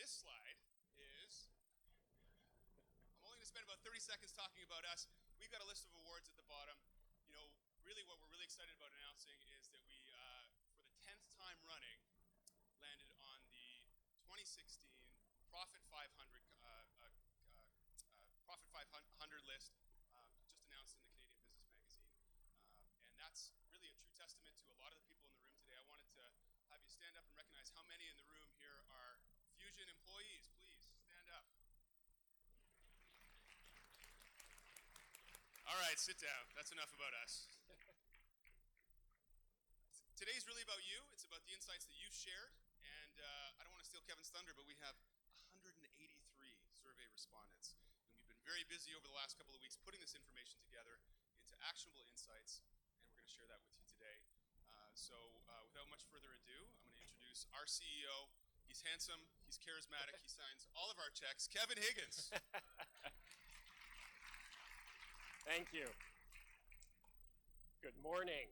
this slide is, I'm only going to spend about 30 seconds talking about us. We've got a list of awards at the bottom. You know, really what we're really excited about announcing is that we, for the 10th time running, landed on the 2016 Profit 500 Profit 500 list, just announced in the Canadian Business Magazine. And that's really a true testament to a lot of the people in the room today. I wanted to have you stand up and recognize how many in the room here are Fusion employees. Please stand up. All right, sit down. That's enough about us. Today's really about you. It's about the insights that you've shared. And I don't want to steal Kevin's thunder, but we have 183 survey respondents. And we've been very busy over the last couple of weeks putting this information together into actionable insights. And we're going to share that with you today. So without much further ado, I'm going to introduce our CEO. He's handsome, he's charismatic, he signs all of our checks. Kevin Higgins. Thank you. Good morning.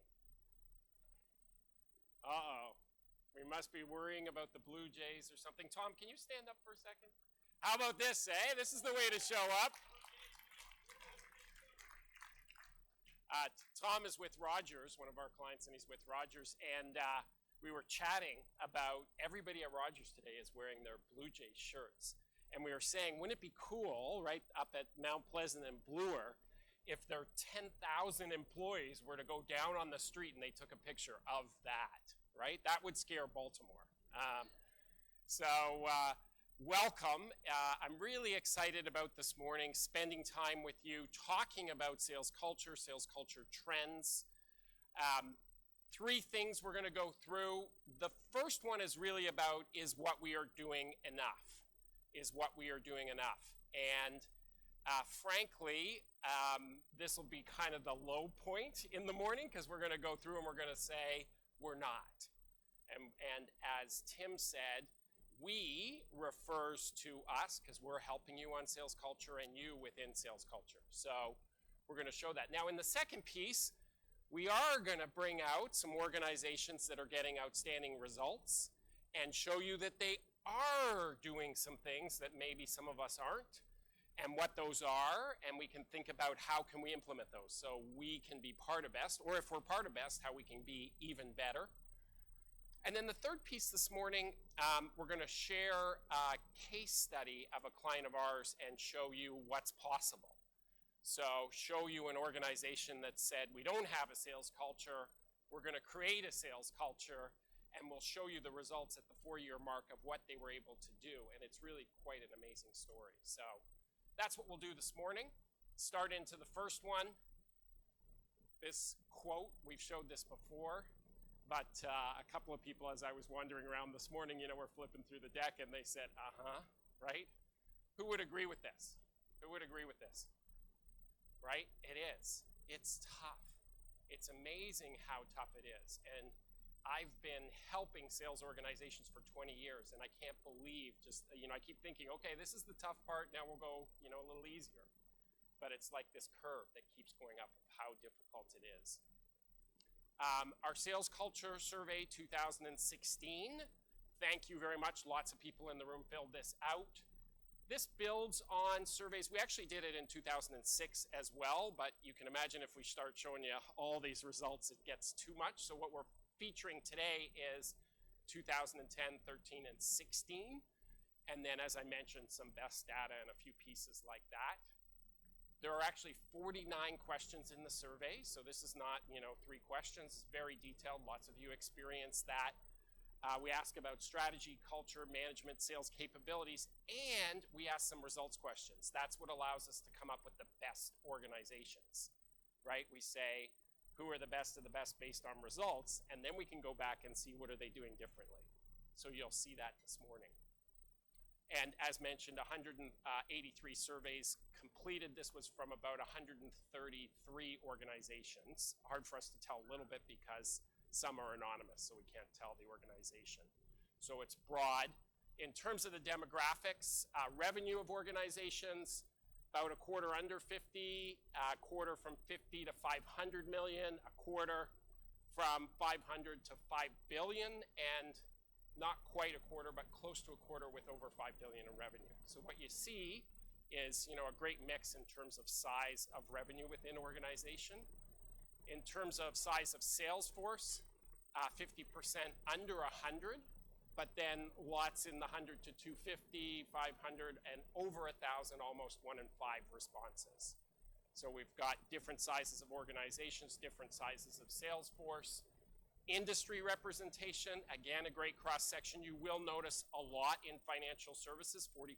Uh-oh. We must be worrying about the Blue Jays or something. Tom, can you stand up for a second? How about this, eh? This is the way to show up. Tom is with Rogers, one of our clients, and he's with Rogers. And we were chatting about everybody at Rogers today is wearing their Blue Jays shirts. And we were saying, wouldn't it be cool, right, up at Mount Pleasant and Bloor, if their 10,000 employees were to go down on the street and they took a picture of that, right? That would scare Baltimore. Welcome. I'm really excited about this morning, spending time with you, talking about sales culture trends. Three things we're going to go through. The first one is really about, is what we are doing enough? Is what we are doing enough? And frankly, this will be kind of the low point in the morning because we're going to go through and we're going to say we're not. And as Tim said, we refers to us because we're helping you on sales culture and you within sales culture. So we're going to show that. Now in the second piece, we are going to bring out some organizations that are getting outstanding results and show you that they are doing some things that maybe some of us aren't, and what those are, and we can think about how can we implement those so we can be part of best, or if we're part of best, how we can be even better. And then the third piece this morning, we're going to share a case study of a client of ours and show you what's possible. So show you an organization that said, we don't have a sales culture, we're going to create a sales culture, and we'll show you the results at the 4-year mark of what they were able to do. And it's really quite an amazing story. So that's what we'll do this morning. Start into the first one. This quote, we've showed this before, but a couple of people, as I was wandering around this morning, you know, were flipping through the deck and they said, right? Who would agree with this? Who would agree with this? Right? It is. It's tough. It's amazing how tough it is. And I've been helping sales organizations for 20 years, and I can't believe just, you know, I keep thinking, okay, this is the tough part, now we'll go, you know, a little easier. But it's like this curve that keeps going up of how difficult it is. Our sales culture survey 2016, thank you very much. Lots of people in the room filled this out. This builds on surveys. We actually did it in 2006 as well, but you can imagine if we start showing you all these results, it gets too much. So what we're featuring today is 2010, 13, and 16. And then, as I mentioned, some best data and a few pieces like that. There are actually 49 questions in the survey. So this is not, you know, 3 questions. It's very detailed. Lots of you experience that. We ask about strategy, culture, management, sales capabilities, and we ask some results questions. That's what allows us to come up with the best organizations, right? We say, who are the best of the best based on results, and then we can go back and see what are they doing differently. So you'll see that this morning. And as mentioned, 183 surveys completed. This was from about 133 organizations. Hard for us to tell a little bit because some are anonymous, so we can't tell the organization. So it's broad. In terms of the demographics, revenue of organizations, about a quarter under 50, a quarter from 50 to 500 million, a quarter from 500 to 5 billion, and not quite a quarter, but close to a quarter with over $5 billion in revenue. So what you see is, a great mix in terms of size of revenue within organization. In terms of size of sales force, 50% under 100, but then lots in the 100 to 250, 500, and over 1,000, almost 1 in 5 responses. So we've got different sizes of organizations, different sizes of sales force. Industry representation, again, a great cross-section. You will notice a lot in financial services, 40%.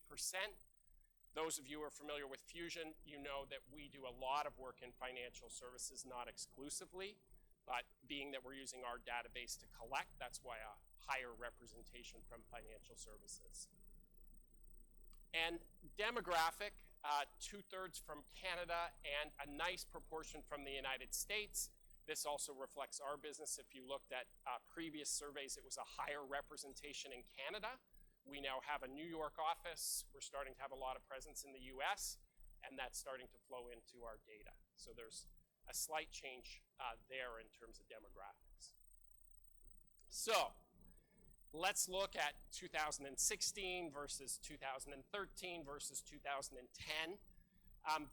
Those of you who are familiar with Fusion, you know that we do a lot of work in financial services, not exclusively, but being that we're using our database to collect, that's why a higher representation from financial services. And demographic, 2/3 from Canada and a nice proportion from the United States. This also reflects our business. If you looked at previous surveys, it was a higher representation in Canada. We now have a New York office. We're starting to have a lot of presence in the US, and that's starting to flow into our data. So there's a slight change there in terms of demographics. So let's look at 2016 versus 2013 versus 2010.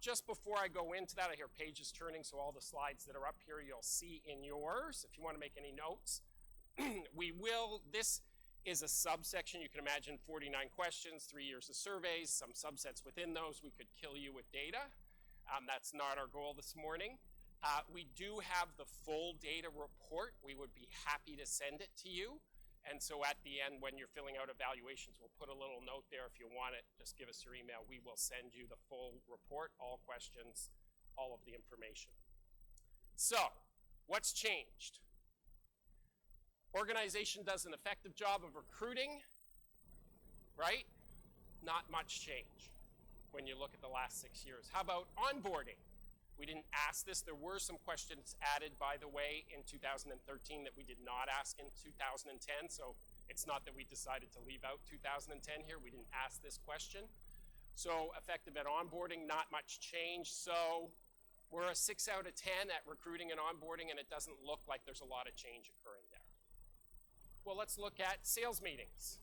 Just before I go into that, I hear pages turning, so all the slides that are up here you'll see in yours. If you want to make any notes, this is a subsection. You can imagine 49 questions, 3 years of surveys, some subsets within those. We could kill you with data. That's not our goal this morning. We do have the full data report. We would be happy to send it to you. And so at the end, when you're filling out evaluations, we'll put a little note there. If you want it, just give us your email. We will send you the full report, all questions, all of the information. So, what's changed? Organization does an effective job of recruiting, right? Not much change when you look at the last 6 years. How about onboarding? We didn't ask this. There were some questions added, by the way, in 2013 that we did not ask in 2010. So it's not that we decided to leave out 2010 here. We didn't ask this question. So effective at onboarding, not much change. So we're a 6 out of 10 at recruiting and onboarding, and it doesn't look like there's a lot of change occurring there. Well, let's look at sales meetings.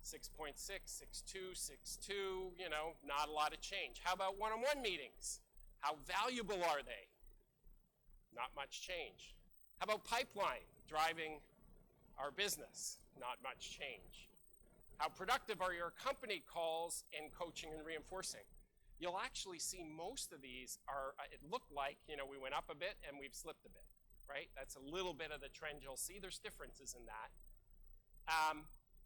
6.6, 6.2, 6.2, not a lot of change. How about one-on-one meetings? How valuable are they? Not much change. How about pipeline, driving our business? Not much change. How productive are your company calls in coaching and reinforcing? You'll actually see most of these are, it looked like, we went up a bit and we've slipped a bit, right? That's a little bit of the trend you'll see. There's differences in that.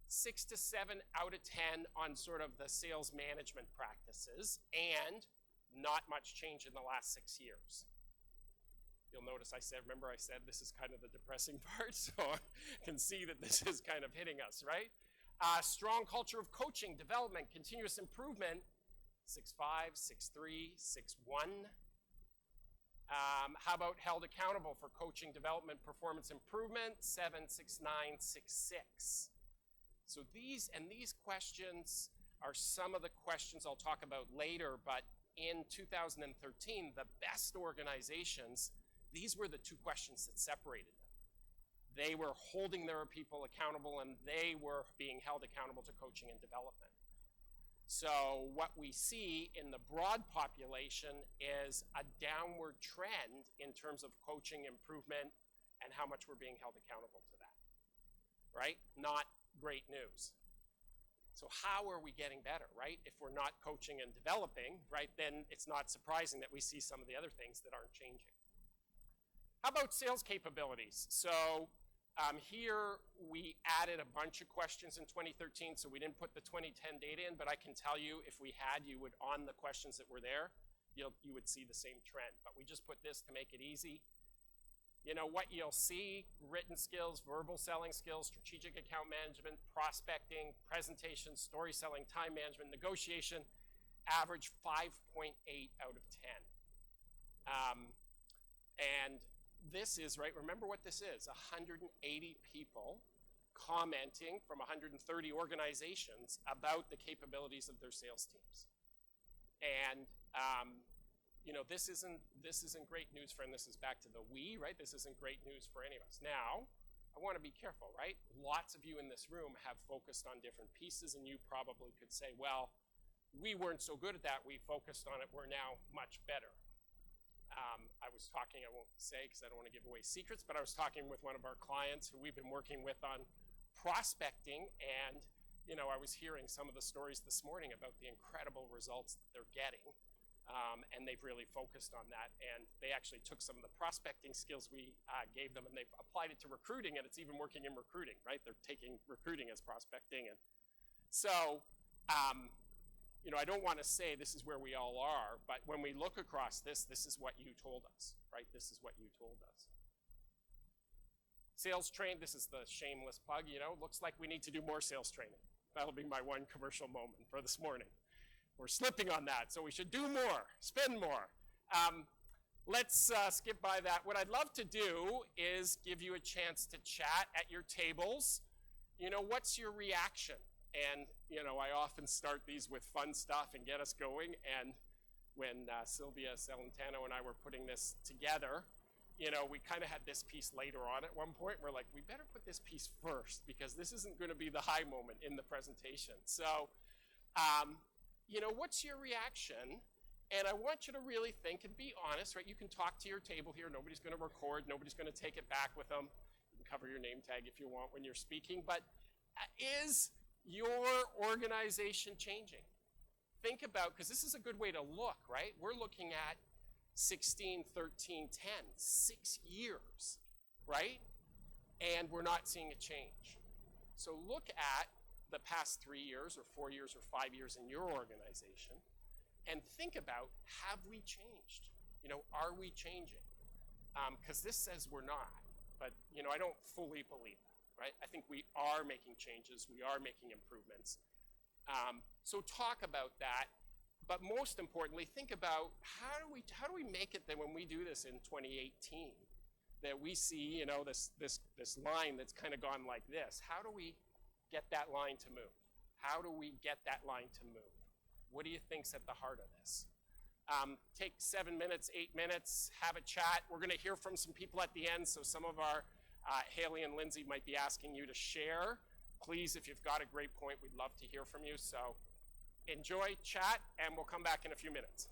6 to 7 out of 10 on sort of the sales management practices, and not much change in the last 6 years. You'll notice I said this is kind of the depressing part, so I can see that this is kind of hitting us, right? Strong culture of coaching, development, continuous improvement, 6.5, 6.3, 6.1. How about held accountable for coaching, development, performance improvement, 7, 6.9, 6.6. So these questions are some of the questions I'll talk about later, but in 2013, the best organizations, these were the 2 questions that separated them. They were holding their people accountable, and they were being held accountable to coaching and development. So what we see in the broad population is a downward trend in terms of coaching improvement and how much we're being held accountable to that, right? Not great news. So how are we getting better, right? If we're not coaching and developing, right, then it's not surprising that we see some of the other things that aren't changing. How about sales capabilities? So here we added a bunch of questions in 2013, so we didn't put the 2010 data in, but I can tell you if we had, you would, on the questions that were there, you would see the same trend. But we just put this to make it easy. What you'll see, written skills, verbal selling skills, strategic account management, prospecting, presentation, story selling, time management, negotiation, average 5.8 out of 10. And this is, right, remember what this is, 180 people commenting from 130 organizations about the capabilities of their sales teams. And this isn't great news, friend. This is back to the we, right? This isn't great news for any of us. Now, I want to be careful, right? Lots of you in this room have focused on different pieces, and you probably could say, well, we weren't so good at that. We focused on it. We're now much better. I was talking, I won't say because I don't want to give away secrets, but I was talking with one of our clients who we've been working with on prospecting, and I was hearing some of the stories this morning about the incredible results that they're getting, and they've really focused on that. And they actually took some of the prospecting skills we gave them, and they've applied it to recruiting, and it's even working in recruiting, right? They're taking recruiting as prospecting. And so I don't want to say this is where we all are, but when we look across this is what you told us, right? This is what you told us. Sales train, this is the shameless plug, looks like we need to do more sales training. That'll be my one commercial moment for this morning. We're slipping on that, so we should do more, spend more. Let's skip by that. What I'd love to do is give you a chance to chat at your tables. What's your reaction? And, I often start these with fun stuff and get us going. And when Sylvia Celentano and I were putting this together, we kind of had this piece later on at one point. We're like, we better put this piece first because this isn't going to be the high moment in the presentation. So, what's your reaction? And I want you to really think and be honest, right? You can talk to your table here. Nobody's going to record. Nobody's going to take it back with them. You can cover your name tag if you want when you're speaking. But is your organization changing? Think about, because this is a good way to look, right? We're looking at 16, 13, 10, 6 years, right? And we're not seeing a change. So look at the past 3 years or 4 years or 5 years in your organization and think about, have we changed? Are we changing? Because this says we're not, but I don't fully believe that. Right? I think we are making changes. We are making improvements. So talk about that. But most importantly, think about how do we make it that when we do this in 2018, that we see this line that's kind of gone like this. How do we get that line to move? How do we get that line to move? What do you think's at the heart of this? Take 7 minutes, 8 minutes, have a chat. We're going to hear from some people at the end. So some of our Haley and Lindsay might be asking you to share. Please, if you've got a great point, we'd love to hear from you. So enjoy, chat, and we'll come back in a few minutes.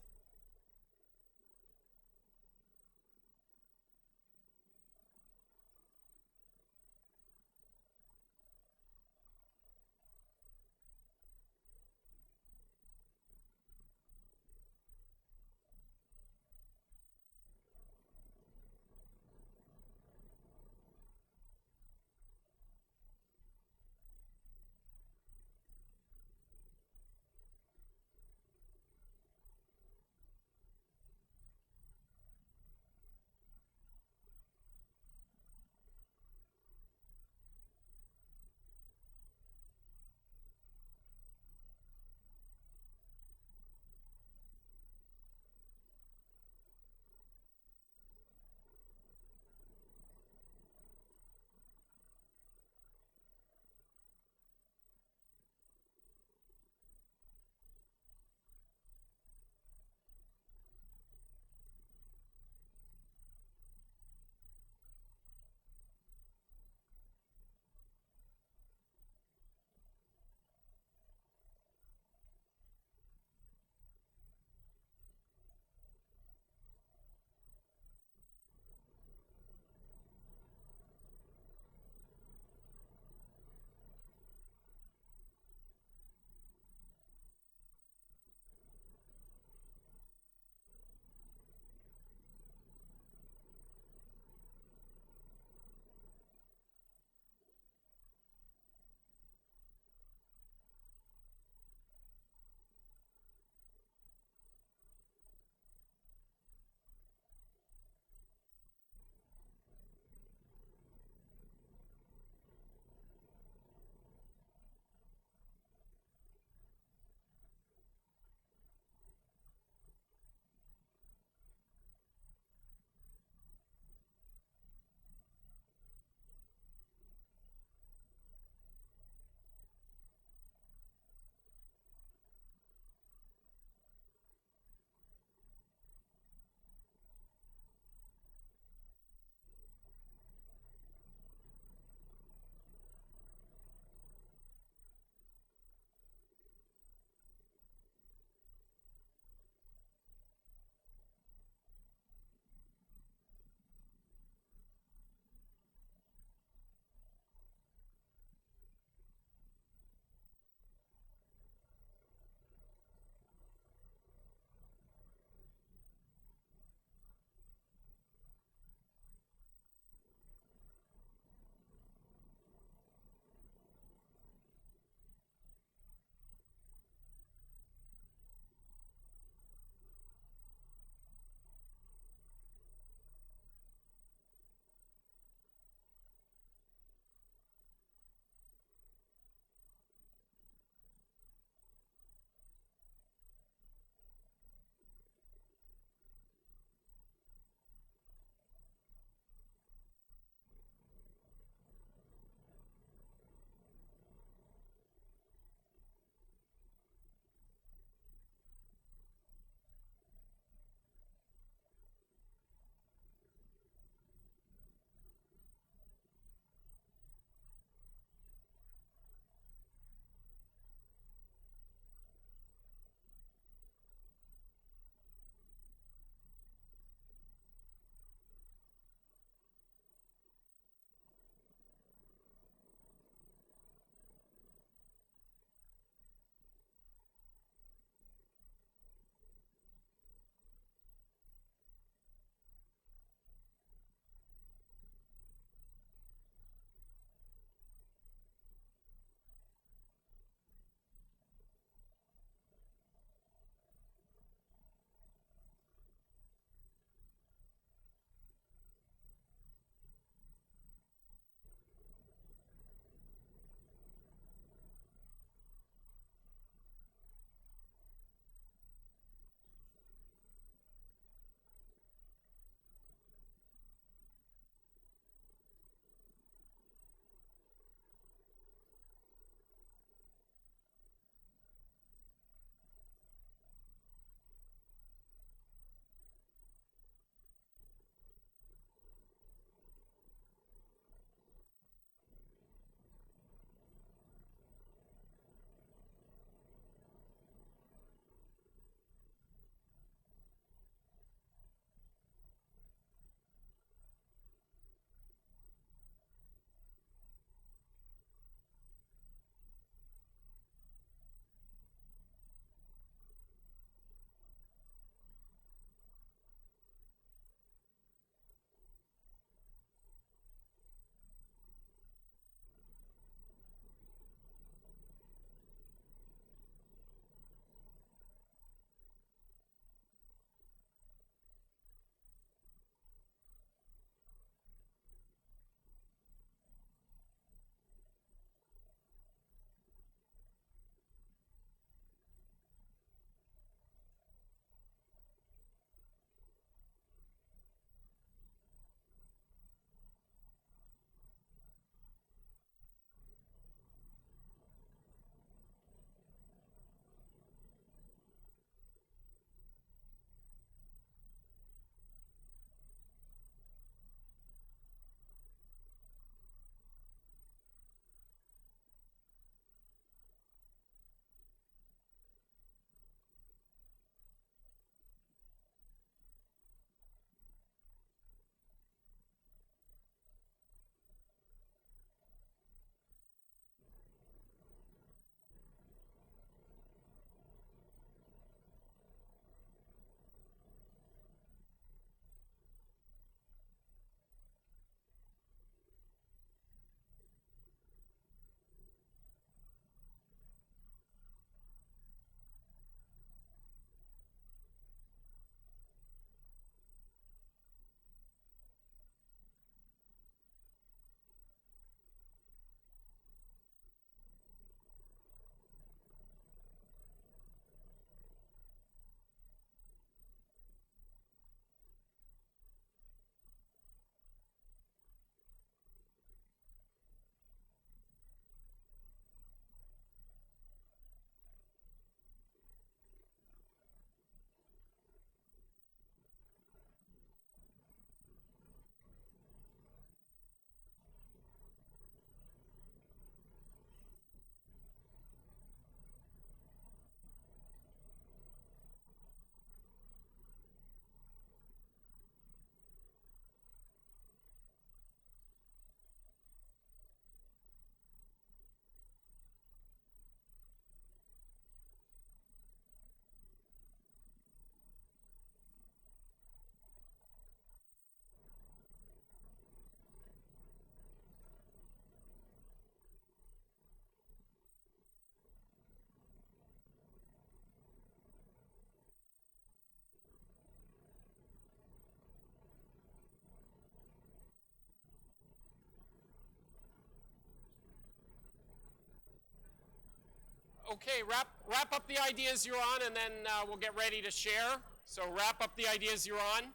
Okay, wrap up the ideas you're on, and then we'll get ready to share. So wrap up the ideas you're on.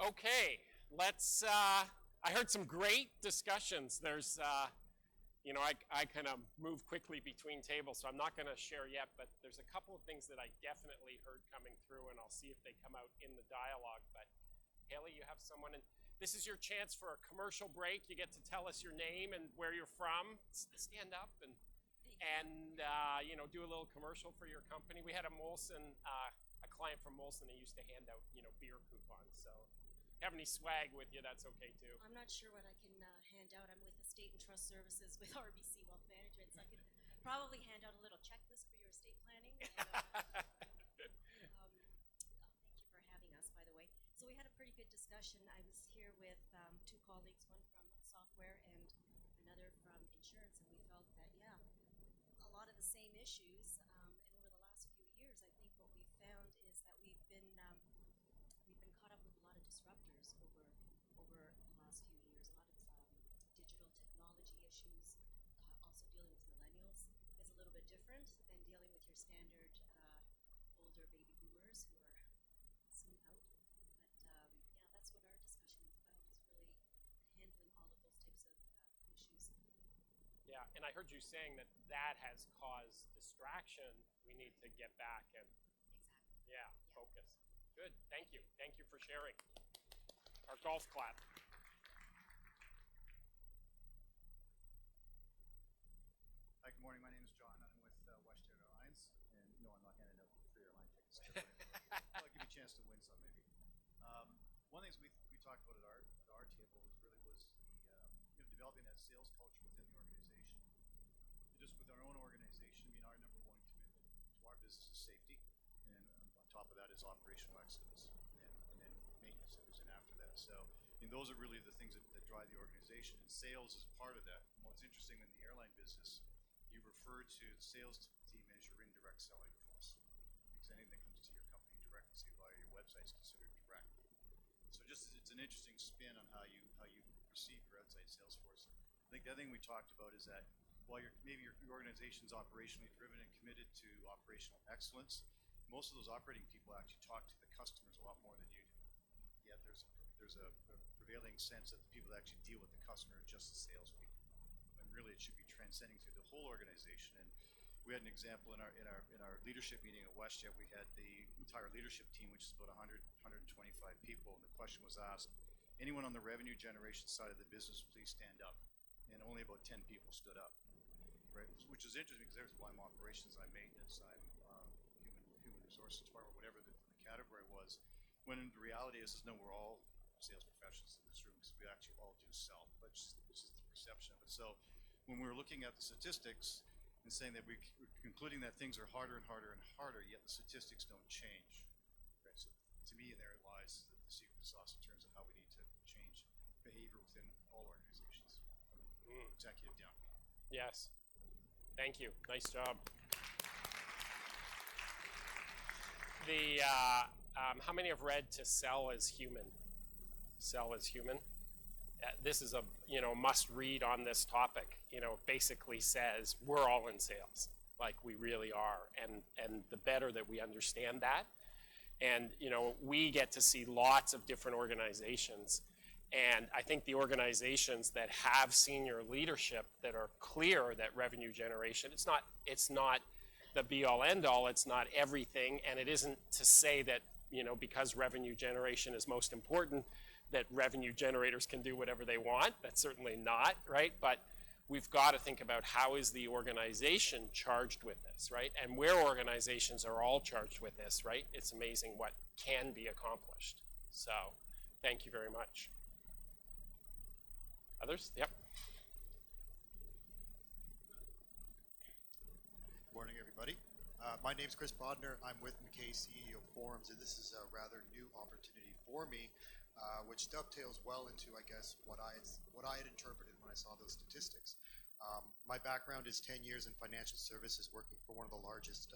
Okay, let's, I heard some great discussions. There's, you know, I kind of move quickly between tables, so I'm not going to share yet, but there's a couple of things that I definitely heard coming through, and I'll see if they come out in the dialogue. But Haley, you have someone, and this is your chance for a commercial break. You get to tell us your name and where you're from. Stand up and you know, do a little commercial for your company. We had a Molson, a client from Molson that used to hand out, you know, beer coupons. So if you have any swag with you, that's okay too. I'm not sure what I can hand out. I'm with Estate and Trust Services with RBC Wealth Management, so I could probably hand out a little checklist for your estate planning. Thank you for having us, by the way. So we had a pretty good discussion. I was here with two colleagues, one from software and another from insurance, and we felt that, yeah, a lot of the same issues. And over the last few years, I think what we've found is that we've been caught up with a lot of disruptors over the last few years. A lot of digital technology issues. Also dealing with millennials is a little bit different than dealing with your standard older baby boomers who are soon out. But yeah, that's what our discussion is about. Is really handling all of those types of issues. Yeah, and I heard you saying that that has caused distraction. We need to get back and focus. Good, thank you. Thank you for sharing. Our golf clap. Hi, good morning. My name is John. I'm with WestJet Airlines. And no, I'm not handing out free airline tickets. I'll give you a chance to win some, maybe. One of the things we talked about at our table was the developing that sales culture within the organization. And just with our own organization, I mean, our number one commitment to our business is safety, and on top of that is operational excellence, and then maintenance that goes in after that. So, I mean, those are really the things that drive the organization, and sales is part of that. And what's interesting in the airline business, you refer to the sales team as your indirect selling force, because anything that comes to your company direct, say via your website, is considered direct. So just it's an interesting spin on how you perceive your outside sales force. I think the other thing we talked about is that while maybe your organization's operationally driven and committed to operational excellence, most of those operating people actually talk to the customers a lot more than you do. Yet there's a prevailing sense that the people that actually deal with the customer are just the salespeople. And really it should be transcending through the whole organization. And we had an example in our leadership meeting at WestJet. We had the entire leadership team, which is about 125 people, and the question was asked, anyone on the revenue generation side of the business, please stand up. And only about 10 people stood up, right? Which is interesting because there's, well, I'm operations, I'm maintenance, I'm human resources department, whatever the category was. When in the reality is no, we're all sales professionals in this room because we actually all do sell, but it's just the perception of it. So when we're looking at the statistics and saying that we're concluding that things are harder and harder and harder, yet the statistics don't change. Right? So to me, there lies the secret sauce in terms of how we need to change behavior within all organizations, from executive down. Yes, thank you. Nice job. The how many have read "To Sell Is Human"? Sell is human. This is a must read on this topic. It basically says we're all in sales, like we really are, and the better that we understand that, and we get to see lots of different organizations, and I think the organizations that have senior leadership that are clear that revenue generation, it's not the be all end all, it's not everything, and it isn't to say that because revenue generation is most important, that revenue generators can do whatever they want. That's certainly not, right? But we've got to think about how is the organization charged with this, right? And where organizations are all charged with this, right? It's amazing what can be accomplished. So thank you very much. Others? Yep. Good morning, everybody. My name is Chris Bodner. I'm with McKay CEO Forums, and this is a rather new opportunity for me. which dovetails well into, I guess, what I had interpreted when I saw those statistics. My background is 10 years in financial services, working for one of the largest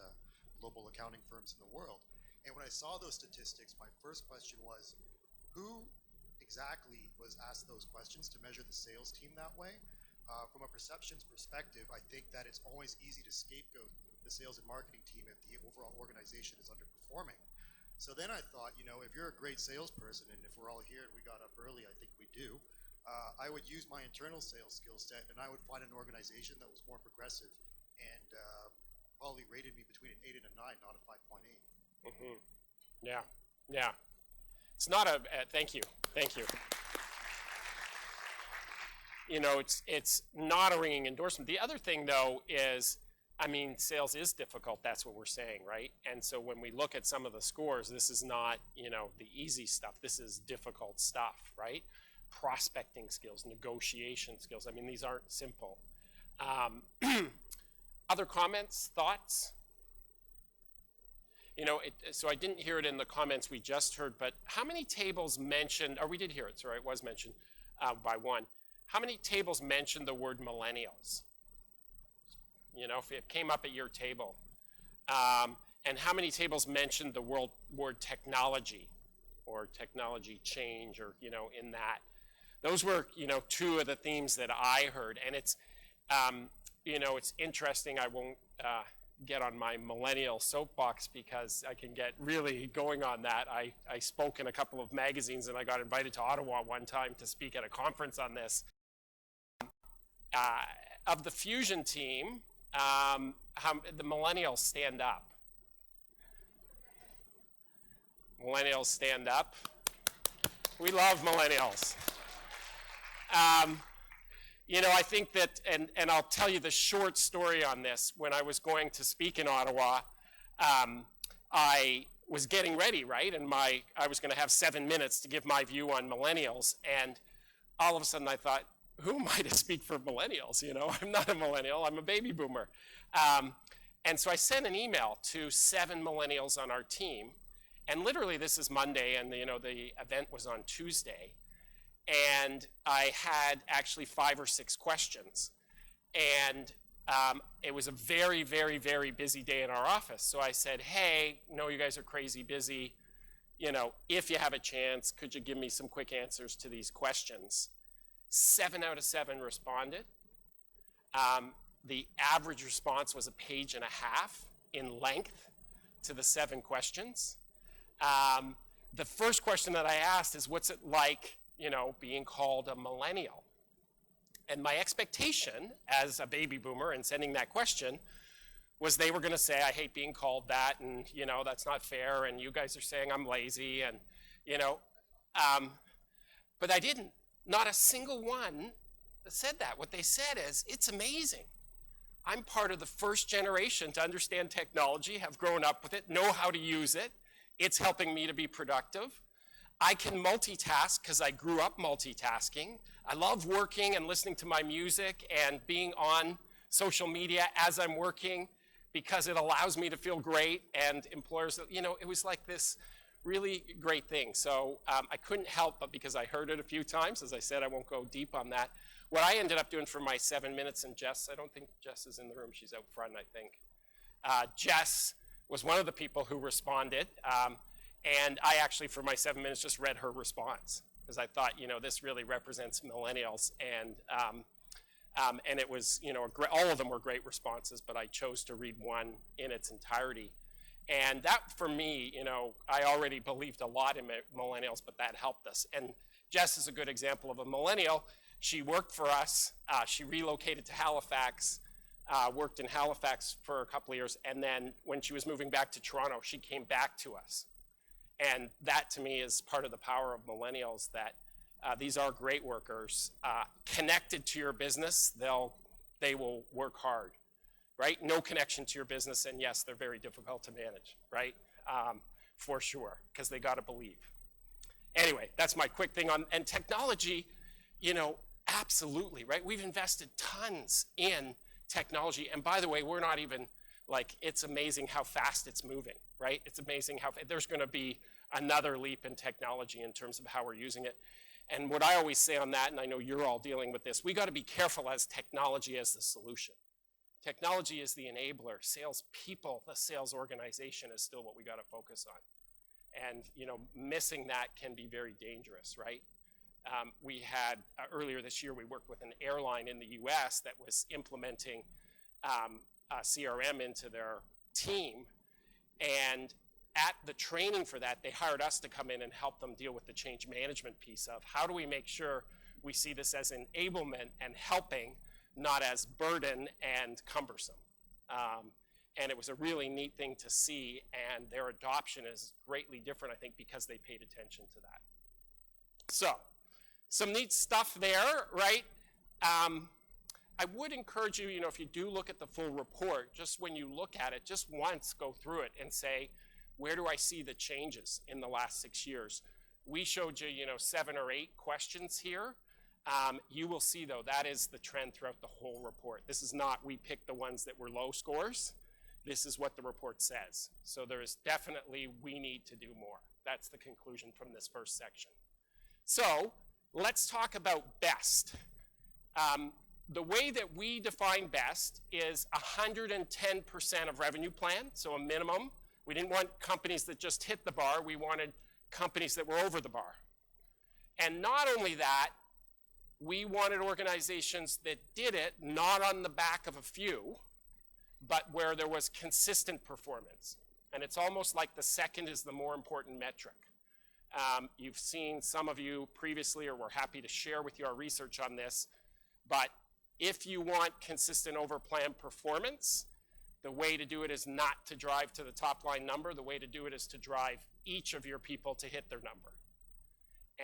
global accounting firms in the world. And when I saw those statistics, my first question was, who exactly was asked those questions to measure the sales team that way? From a perceptions perspective, I think that it's always easy to scapegoat the sales and marketing team if the overall organization is underperforming. So then I thought, you know, if you're a great salesperson, and if we're all here and we got up early, I think we do, I would use my internal sales skill set, and I would find an organization that was more progressive and probably rated me between an 8 and a 9, not a 5.8. Mm-hmm. Yeah, yeah. It's not a, thank you. You know, it's not a ringing endorsement. The other thing, though, is, I mean, sales is difficult. That's what we're saying, right? And so when we look at some of the scores, this is not, you know, the easy stuff. This is difficult stuff, right? Prospecting skills, negotiation skills. I mean, these aren't simple. Other comments, thoughts? You know, so I didn't hear it in the comments we just heard, but how many tables mentioned, or we did hear it, sorry, it was mentioned by one. How many tables mentioned the word millennials? You know, if it came up at your table. And how many tables mentioned the word technology or technology change, or, you know, in that? Those were, you know, two of the themes that I heard. And it's, you know, it's interesting. I won't get on my millennial soapbox because I can get really going on that. I spoke in a couple of magazines, and I got invited to Ottawa one time to speak at a conference on this. Of the Fusion team, the millennials stand up. Millennials stand up. We love millennials. You know, I think that, and I'll tell you the short story on this. When I was going to speak in Ottawa, I was getting ready, right? And I was going to have 7 minutes to give my view on millennials. And all of a sudden I thought, who am I to speak for millennials? You know, I'm not a millennial, I'm a baby boomer. And so I sent an email to 7 millennials on our team. And literally this is Monday, and you know, the event was on Tuesday. And I had actually 5 or 6 questions. And it was a very, very, very busy day in our office. So I said, hey, no, you guys are crazy busy. You know, if you have a chance, could you give me some quick answers to these questions? 7 out of 7 responded. The average response was 1.5 pages in length to the 7 questions. The first question that I asked is, what's it like, you know, being called a millennial? And my expectation as a baby boomer and sending that question was they were going to say, I hate being called that, and, you know, that's not fair, and you guys are saying I'm lazy, and, you know, but I didn't. Not a single one said that. What they said is, it's amazing. I'm part of the first generation to understand technology, have grown up with it, know how to use it. It's helping me to be productive. I can multitask because I grew up multitasking. I love working and listening to my music and being on social media as I'm working because it allows me to feel great. And employers, you know, it was like this really great thing. So I couldn't help but, because I heard it a few times, as I said, I won't go deep on that. What I ended up doing for my 7 minutes, and Jess, I don't think Jess is in the room, she's out front, I think. Jess was one of the people who responded. And I actually, for my 7 minutes, just read her response because I thought, you know, this really represents millennials. And it was, you know, all of them were great responses, but I chose to read one in its entirety. And that, for me, you know, I already believed a lot in millennials, but that helped us. And Jess is a good example of a millennial. She worked for us. She relocated to Halifax, worked in Halifax for a couple of years. And then when she was moving back to Toronto, she came back to us. And that, to me, is part of the power of millennials, that these are great workers. Connected to your business, they will work hard. Right? No connection to your business, and yes, they're very difficult to manage, right? For sure, because they got to believe. Anyway, that's my quick thing on, and technology, you know, absolutely, right? We've invested tons in technology, and by the way, we're not even, like, it's amazing how fast it's moving, right? It's amazing how, there's going to be another leap in technology in terms of how we're using it. And what I always say on that, and I know you're all dealing with this, we got to be careful as technology as the solution. Technology is the enabler. Sales people, the sales organization is still what we got to focus on. And, you know, missing that can be very dangerous, right? We had, earlier this year, we worked with an airline in the US that was implementing a CRM into their team. And at the training for that, they hired us to come in and help them deal with the change management piece of how do we make sure we see this as enablement and helping, not as burden and cumbersome. And it was a really neat thing to see, and their adoption is greatly different, I think, because they paid attention to that. So, some neat stuff there, right? I would encourage you, you know, if you do look at the full report, just when you look at it, just once go through it and say, where do I see the changes in the last 6 years? We showed you, you know, 7 or 8 questions here. You will see, though, that is the trend throughout the whole report. This is not we picked the ones that were low scores. This is what the report says. So there is definitely we need to do more. That's the conclusion from this first section. So let's talk about best. The way that we define best is 110% of revenue plan, so a minimum. We didn't want companies that just hit the bar. We wanted companies that were over the bar. And not only that, we wanted organizations that did it not on the back of a few, but where there was consistent performance. And it's almost like the second is the more important metric. You've seen some of you previously, or we're happy to share with you our research on this, but if you want consistent over-plan performance, the way to do it is not to drive to the top line number. The way to do it is to drive each of your people to hit their number.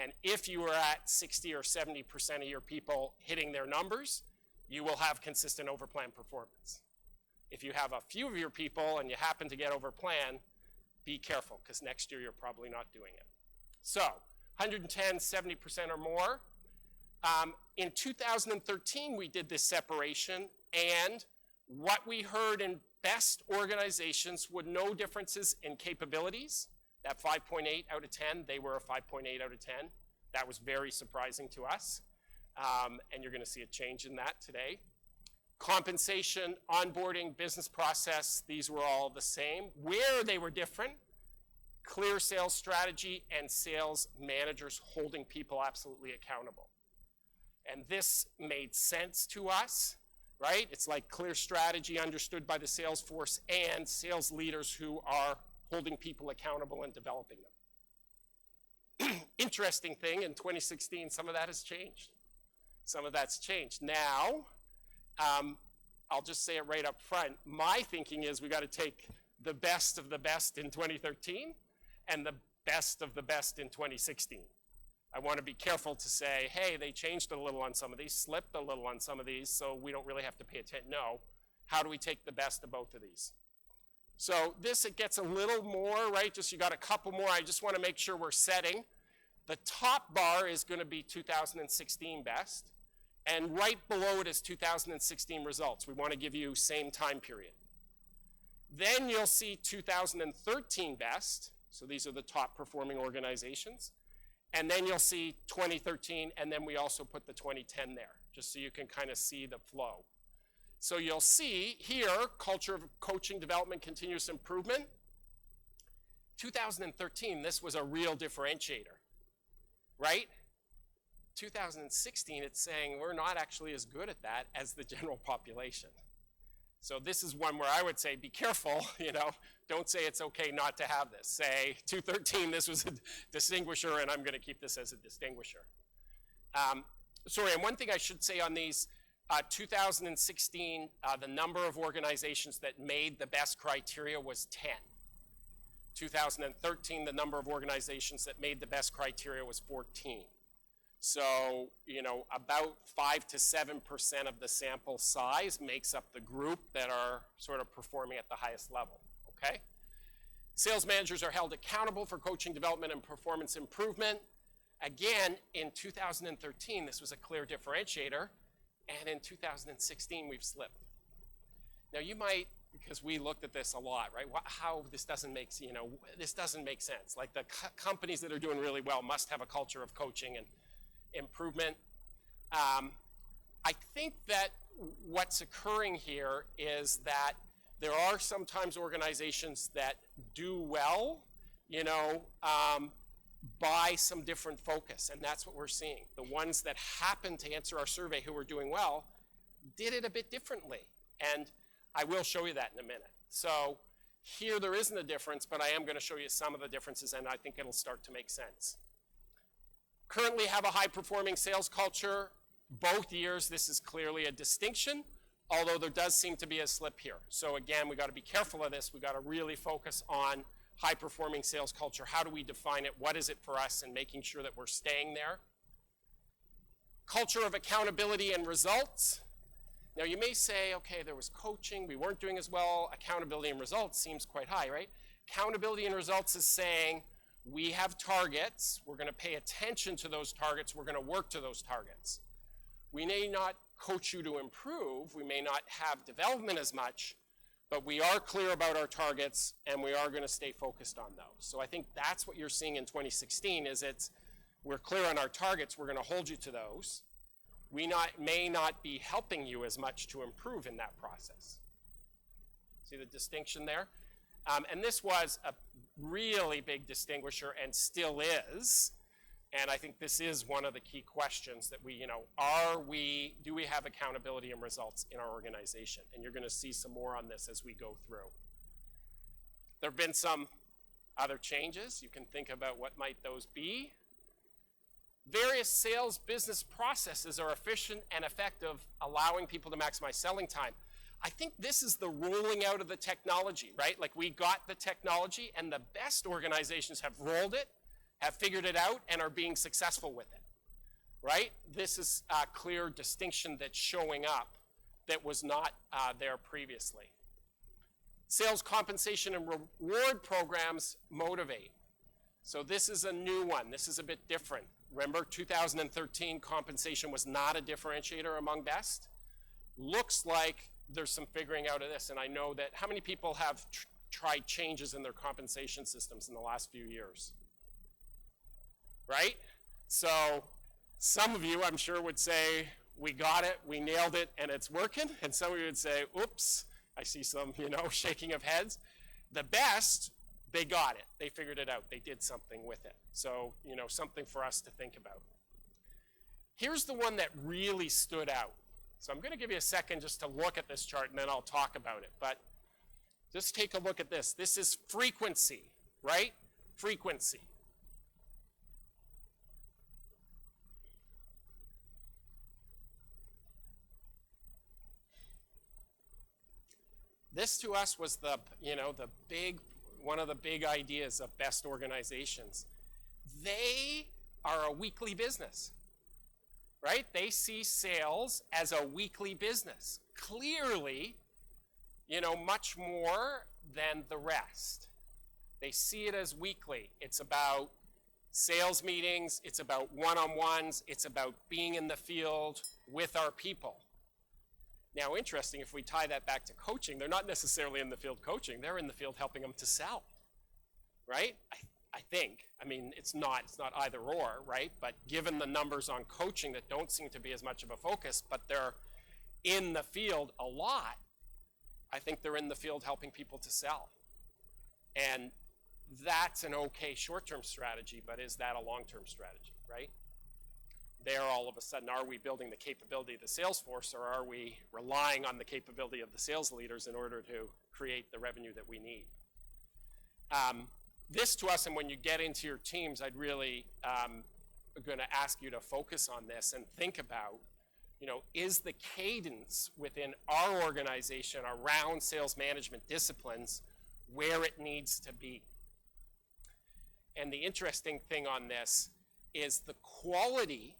And if you are at 60 or 70% of your people hitting their numbers, you will have consistent over-plan performance. If you have a few of your people and you happen to get over-plan, be careful, because next year you're probably not doing it. So, 110, 70% or more. In 2013, we did this separation, and what we heard in best organizations with no differences in capabilities, that 5.8 out of 10, they were a 5.8 out of 10. That was very surprising to us, and you're going to see a change in that today. Compensation, onboarding, business process, these were all the same. Where they were different, clear sales strategy and sales managers holding people absolutely accountable. And this made sense to us, right? It's like clear strategy understood by the sales force and sales leaders who are holding people accountable and developing them. Interesting thing, in 2016, some of that has changed. Some of that's changed. Now, I'll just say it right up front. My thinking is we got to take the best of the best in 2013 and the best of the best in 2016. I want to be careful to say, hey, they changed a little on some of these, slipped a little on some of these, so we don't really have to pay attention. No. How do we take the best of both of these? So this, it gets a little more, right? Just you got a couple more. I just want to make sure we're setting. The top bar is going to be 2016 best, and right below it is 2016 results. We want to give you same time period. Then you'll see 2013 best. So these are the top performing organizations. And then you'll see 2013, and then we also put the 2010 there, just so you can kind of see the flow. So you'll see here, culture of coaching, development, continuous improvement. 2013, this was a real differentiator, right? 2016, it's saying we're not actually as good at that as the general population. So this is one where I would say, be careful, you know, don't say it's okay not to have this. Say, 2013, this was a distinguisher, and I'm going to keep this as a distinguisher. Sorry, and one thing I should say on these, 2016, the number of organizations that made the best criteria was 10. 2013, the number of organizations that made the best criteria was 14. So, you know, about 5 to 7% of the sample size makes up the group that are sort of performing at the highest level, okay? Sales managers are held accountable for coaching, development, and performance improvement. Again, in 2013, this was a clear differentiator, and in 2016, we've slipped. Now, you might because we looked at this a lot, right? How this doesn't make, this doesn't make sense. Like the companies that are doing really well must have a culture of coaching and improvement. I think that what's occurring here is that there are sometimes organizations that do well, by some different focus, and that's what we're seeing. The ones that happen to answer our survey who are doing well did it a bit differently, and I will show you that in a minute. So here there isn't a difference, but I am going to show you some of the differences, and I think it'll start to make sense. Currently have a high-performing sales culture. Both years, this is clearly a distinction, although there does seem to be a slip here. So again, we got to be careful of this. We got to really focus on high-performing sales culture. How do we define it? What is it for us? And making sure that we're staying there. Culture of accountability and results. Now you may say, okay, there was coaching, we weren't doing as well. Accountability and results seems quite high, right? Accountability and results is saying we have targets, we're going to pay attention to those targets, we're going to work to those targets. We may not coach you to improve, we may not have development as much, but we are clear about our targets and we are going to stay focused on those. So I think that's what you're seeing in 2016 is we're clear on our targets, we're going to hold you to those. We may not be helping you as much to improve in that process. See the distinction there? And this was a really big distinguisher and still is. And I think this is one of the key questions that do we have accountability and results in our organization? And you're going to see some more on this as we go through. There have been some other changes. You can think about what might those be. Various sales business processes are efficient and effective, allowing people to maximize selling time. I think this is the rolling out of the technology, right? Like we got the technology and the best organizations have rolled it, have figured it out, and are being successful with it, right? This is a clear distinction that's showing up that was not there previously. Sales compensation and reward programs motivate. So this is a new one. This is a bit different. Remember, 2013 compensation was not a differentiator among best. Looks like there's some figuring out of this, and I know that how many people have tried changes in their compensation systems in the last few years? Right? So some of you, I'm sure, would say, we got it, we nailed it, and it's working. And some of you would say, oops, I see some, shaking of heads. The best, they got it. They figured it out. They did something with it. So, something for us to think about. Here's the one that really stood out. So I'm going to give you a second just to look at this chart, and then I'll talk about it. But just take a look at this. This is frequency, right? Frequency. This to us was one of the big ideas of best organizations. They are a weekly business, right? They see sales as a weekly business. Clearly, much more than the rest. They see it as weekly. It's about sales meetings. It's about one-on-ones. It's about being in the field with our people. Now, interesting, if we tie that back to coaching, they're not necessarily in the field coaching. They're in the field helping them to sell, right? I think. I mean, it's not either or, right? But given the numbers on coaching that don't seem to be as much of a focus, but they're in the field a lot, I think they're in the field helping people to sell. And that's an okay short-term strategy, but is that a long-term strategy, right? There, all of a sudden, are we building the capability of the sales force, or are we relying on the capability of the sales leaders in order to create the revenue that we need? This to us, and when you get into your teams, I'd really going to ask you to focus on this and think about, is the cadence within our organization around sales management disciplines where it needs to be? And the interesting thing on this is the quality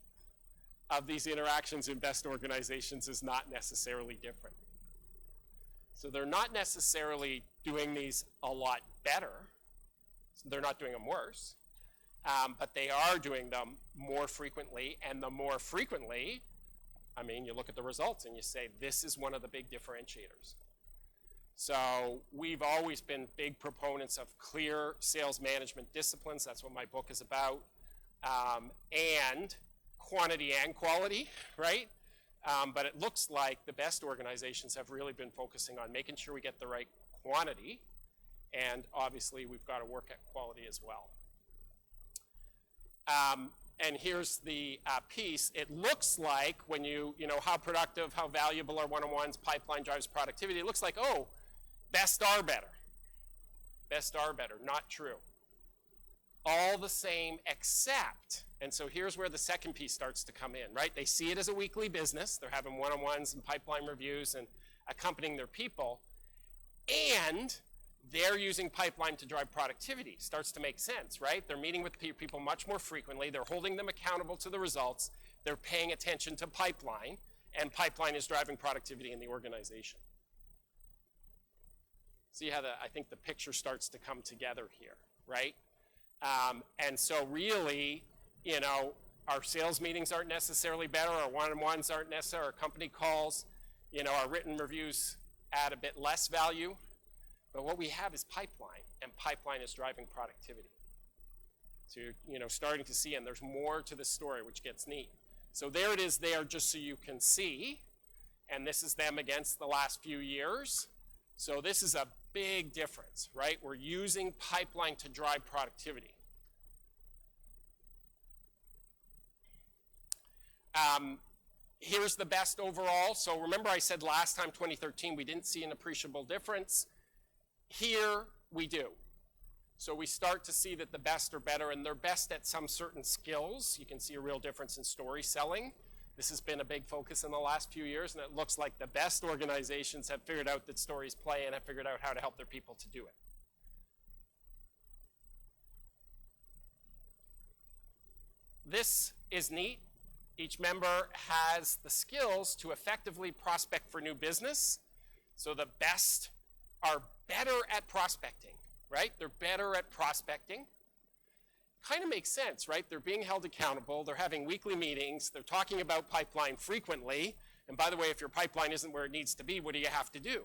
of these interactions in best organizations is not necessarily different. So they're not necessarily doing these a lot better. They're not doing them worse, but they are doing them more frequently, and the more frequently, you look at the results and you say, this is one of the big differentiators. So we've always been big proponents of clear sales management disciplines. That's what my book is about. And quantity and quality, right? But it looks like the best organizations have really been focusing on making sure we get the right quantity, and obviously we've got to work at quality as well. And here's the piece. It looks like when you know, how productive, how valuable are one-on-ones, pipeline drives productivity, it looks like, oh, best are better. Best are better. Not true. All the same except, and so here's where the second piece starts to come in, right? They see it as a weekly business. They're having one-on-ones and pipeline reviews and accompanying their people, and they're using pipeline to drive productivity. Starts to make sense, right? They're meeting with people much more frequently. They're holding them accountable to the results. They're paying attention to pipeline, and pipeline is driving productivity in the organization. See how I think the picture starts to come together here, right? And so really, you know, our sales meetings aren't necessarily better, our one-on-ones aren't necessary, our company calls, you know, our written reviews add a bit less value. But what we have is pipeline, and pipeline is driving productivity. So you're, you know, starting to see, and there's more to the story, which gets neat. So there it is there, just so you can see. And this is them against the last few years. So this is a big difference, right? We're using pipeline to drive productivity. Here's the best overall. So remember I said last time, 2013, we didn't see an appreciable difference. Here we do. So we start to see that the best are better, and they're best at some certain skills. You can see a real difference in story selling. This has been a big focus in the last few years, and it looks like the best organizations have figured out that stories play and have figured out how to help their people to do it. This is neat. Each member has the skills to effectively prospect for new business. So the best are better at prospecting, right? They're better at prospecting. Kind of makes sense, right? They're being held accountable. They're having weekly meetings. They're talking about pipeline frequently. And by the way, if your pipeline isn't where it needs to be, what do you have to do?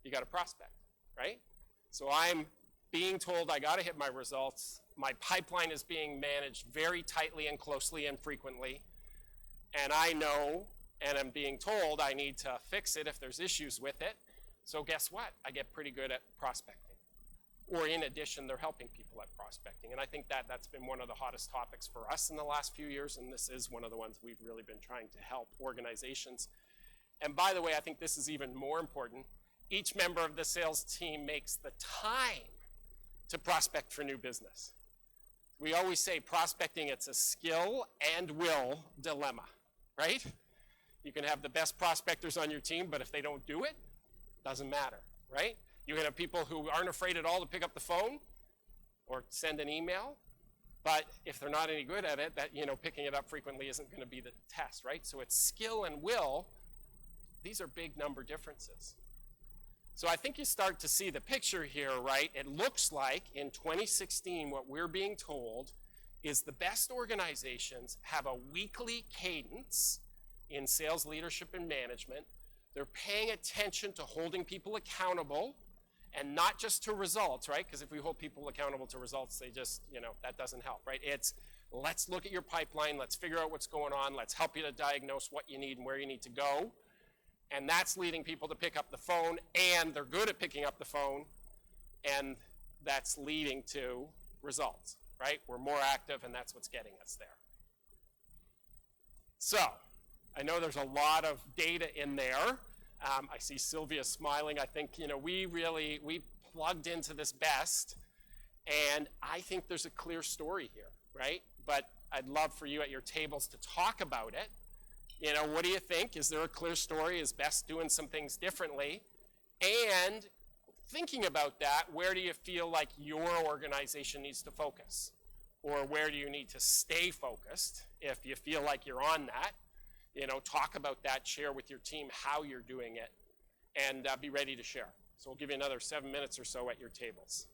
You got to prospect, right? So I'm being told I got to hit my results. My pipeline is being managed very tightly and closely and frequently. And I know, and I'm being told I need to fix it if there's issues with it. So guess what? I get pretty good at prospecting. Or in addition, they're helping people at prospecting. And I think that's been one of the hottest topics for us in the last few years, and this is one of the ones we've really been trying to help organizations. And by the way, I think this is even more important. Each member of the sales team makes the time to prospect for new business. We always say prospecting, it's a skill and will dilemma, right? You can have the best prospectors on your team, but if they don't do it, doesn't matter, right? You can have people who aren't afraid at all to pick up the phone or send an email, but if they're not any good at it, that, you know, picking it up frequently isn't going to be the test, right? So it's skill and will. These are big number differences. So I think you start to see the picture here, right? It looks like in 2016, what we're being told is the best organizations have a weekly cadence in sales leadership and management. They're paying attention to holding people accountable and not just to results, right? Because if we hold people accountable to results, they just, you know, that doesn't help, right? It's let's look at your pipeline, let's figure out what's going on, let's help you to diagnose what you need and where you need to go. And that's leading people to pick up the phone, and they're good at picking up the phone, and that's leading to results, right? We're more active, and that's what's getting us there. So, I know there's a lot of data in there. I see Sylvia smiling. I think, you know, we plugged into this best, and I think there's a clear story here, right? But I'd love for you at your tables to talk about it. You know, what do you think? Is there a clear story? Is Best doing some things differently? And thinking about that, where do you feel like your organization needs to focus? Or where do you need to stay focused if you feel like you're on that? You know, talk about that, share with your team how you're doing it, and be ready to share. So we'll give you another 7 minutes or so at your tables.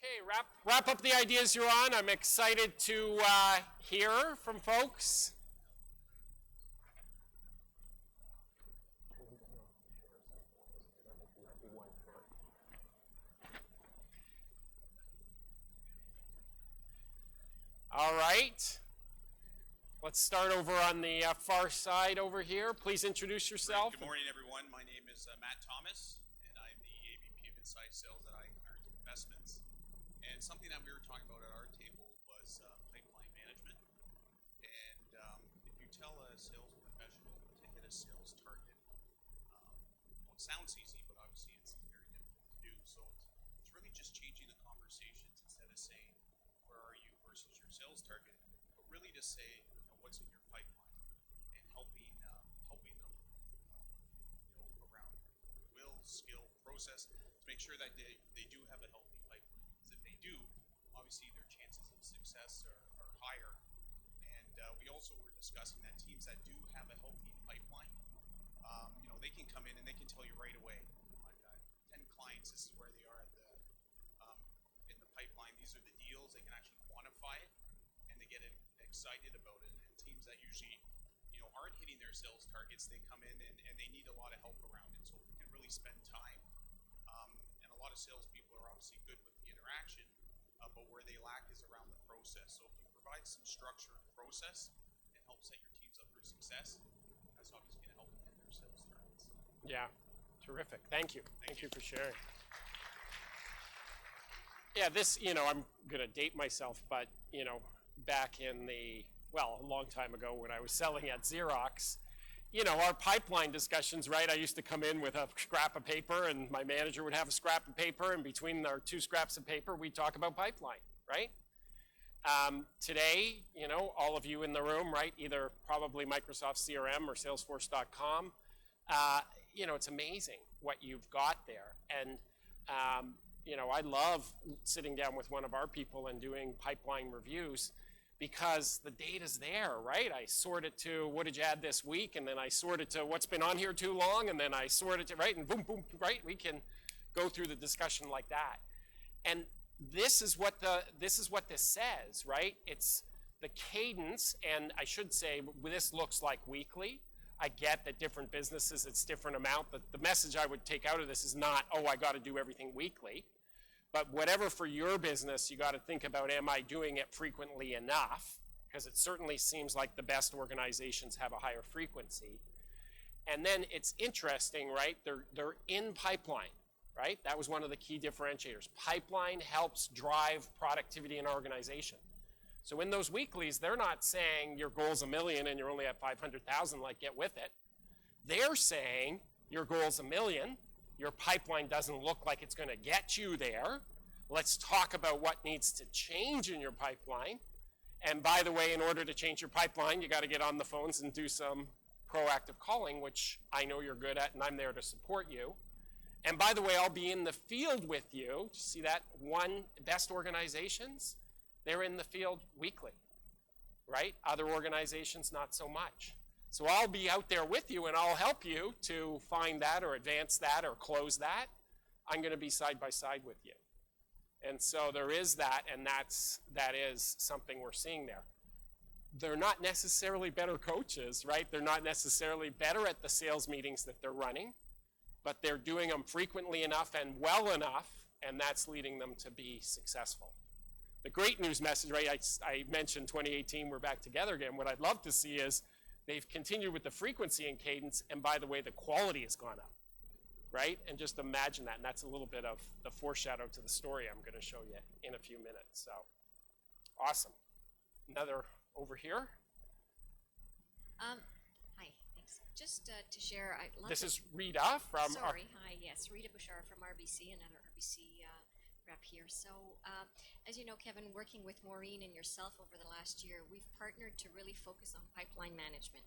Okay, wrap up the ideas you're on. I'm excited to hear from folks. All right. Let's start over on the far side over here. Please introduce yourself. Good morning, everyone. My name is Matt Thomas, and I'm the AVP of Inside Sales at Iron Investments. And something that we were talking about at our table was pipeline management. And if you tell a sales professional to hit a sales target, well, it sounds easy, but obviously it's very difficult to do. So it's really just changing the conversations instead of saying, where are you versus your sales target, but really to say, what's in your pipeline, and helping them, around will, skill, process to make sure that they do have a healthy pipeline. Because if they do, obviously their chances of success are higher. And we also were discussing that teams that do have a healthy pipeline, they can come in and they can tell you right away, I've got 10 clients, this is where they are at in the pipeline. These are the deals. They can actually quantify it, and they get excited about it. Teams that usually, aren't hitting their sales targets, they come in and they need a lot of help around it. So we can really spend time. And a lot of salespeople are obviously good with the interaction, but where they lack is around the process. So if you provide some structure and process and help set your teams up for success, that's obviously going to help them hit their sales targets. Yeah, terrific. Thank you. Thank you for sharing. Yeah, this, I'm going to date myself, but, back in a long time ago when I was selling at Xerox, our pipeline discussions, right? I used to come in with a scrap of paper, and my manager would have a scrap of paper, and between our two scraps of paper, we'd talk about pipeline, right? Today, all of you in the room, right? Either probably Microsoft CRM or Salesforce.com. It's amazing what you've got there. And, I love sitting down with one of our people and doing pipeline reviews, because the data's there, right? I sort it to what did you add this week, and then I sort it to what's been on here too long, and then I sort it to, right, and boom, boom, right? We can go through the discussion like that. And this is what this says, right? It's the cadence, and I should say this looks like weekly. I get that different businesses, it's different amount, but the message I would take out of this is not, I got to do everything weekly. But whatever for your business, you got to think about, am I doing it frequently enough? Because it certainly seems like the best organizations have a higher frequency. And then it's interesting, right? They're in pipeline, right? That was one of the key differentiators. Pipeline helps drive productivity in an organization. So in those weeklies, they're not saying your goal's $1 million and you're only at 500,000, like get with it. They're saying your goal's $1 million. Your pipeline doesn't look like it's going to get you there. Let's talk about what needs to change in your pipeline. And by the way, in order to change your pipeline, you got to get on the phones and do some proactive calling, which I know you're good at, and I'm there to support you. And by the way, I'll be in the field with you. See that? One, best organizations, they're in the field weekly, right? Other organizations, not so much. So I'll be out there with you, and I'll help you to find that or advance that or close that. I'm going to be side by side with you. And so there is that, and that is something we're seeing there. They're not necessarily better coaches, right? They're not necessarily better at the sales meetings that they're running, but they're doing them frequently enough and well enough, and that's leading them to be successful. The great news message, right? I mentioned 2018, we're back together again. What I'd love to see is they've continued with the frequency and cadence, and by the way, the quality has gone up, right? And just imagine that, and that's a little bit of the foreshadow to the story I'm going to show you in a few minutes. So, awesome. Another over here. Hi, thanks. Just to share, This is Rita from. Hi, yes, Rita Bouchard from RBC, another RBC rep here. So, as you know, Kevin, working with Maureen and yourself over the last year, we've partnered to really focus on pipeline management,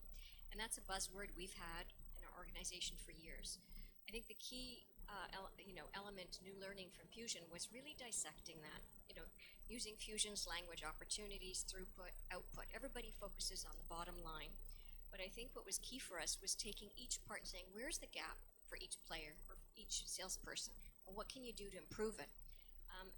and that's a buzzword we've had in our organization for years. I think the key, element, new learning from Fusion was really dissecting that. Using Fusion's language, opportunities, throughput, output. Everybody focuses on the bottom line, but I think what was key for us was taking each part and saying, where's the gap for each player or each salesperson, and what can you do to improve it?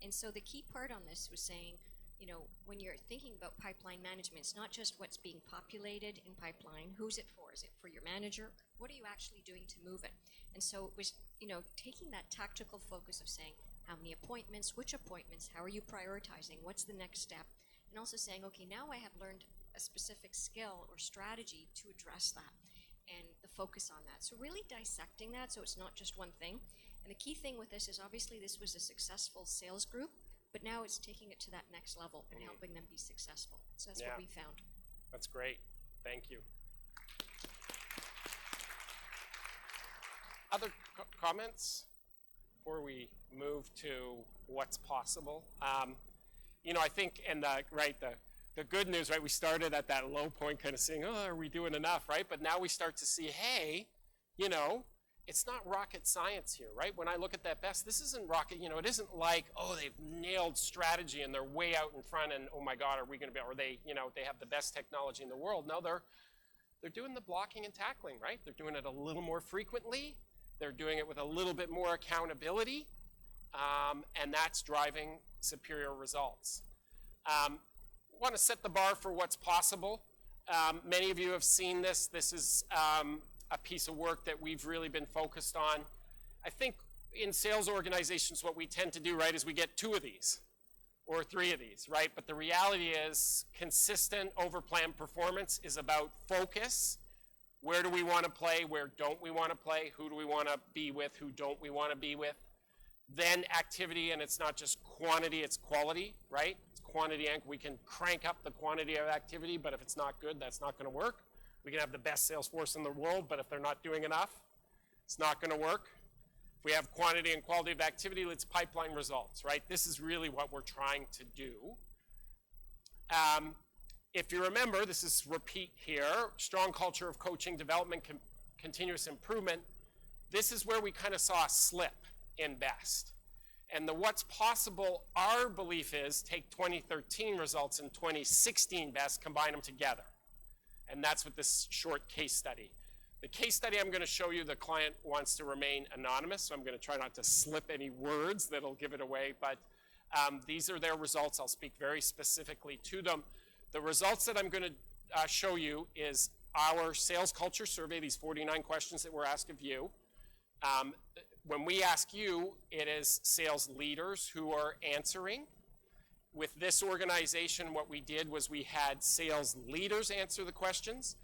And so the key part on this was saying, you know, when you're thinking about pipeline management, it's not just what's being populated in pipeline. Who's it for? Is it for your manager? What are you actually doing to move it? And so it was, you know, taking that tactical focus of saying, how many appointments, which appointments, how are you prioritizing, what's the next step? And also saying, okay, now I have learned a specific skill or strategy to address that and the focus on that. So really dissecting that so it's not just one thing. And the key thing with this is obviously this was a successful sales group, but now it's taking it to that next level and helping them be successful. So that's what we found. That's great. Thank you. Other comments before we move to what's possible? You know, I think, and the good news, right, we started at that low point kind of saying, oh, are we doing enough, right? But now we start to see, hey, you know, it's not rocket science here, right? When I look at that best, this isn't rocket, you know, it isn't like, oh, they've nailed strategy and they're way out in front and, oh my God, are we going to be, or they, you know, they have the best technology in the world. No, they're doing the blocking and tackling, right? They're doing it a little more frequently. They're doing it with a little bit more accountability, and that's driving superior results. Want to set the bar for what's possible. Many of you have seen this. This is a piece of work that we've really been focused on. I think in sales organizations, what we tend to do, right, is we get 2 of these or 3 of these, right? But the reality is consistent over-planned performance is about focus. Where do we want to play? Where don't we want to play? Who do we want to be with? Who don't we want to be with? Then activity, and it's not just quantity, it's quality, right? It's quantity, and we can crank up the quantity of activity, but if it's not good, that's not going to work. We can have the best sales force in the world, but if they're not doing enough, it's not going to work. If we have quantity and quality of activity, it's pipeline results, right? This is really what we're trying to do. If you remember, this is repeat here, strong culture of coaching, development, continuous improvement. This is where we kind of saw a slip in BEST. And the what's possible, our belief is take 2013 results and 2016 BEST, combine them together. And that's what this short case study. The case study I'm going to show you, the client wants to remain anonymous, so I'm going to try not to slip any words that'll give it away, but these are their results. I'll speak very specifically to them. The results that I'm going to show you is our sales culture survey, these 49 questions that were asked of you. When we ask you, it is sales leaders who are answering. With this organization, what we did was we had sales leaders answer the questions,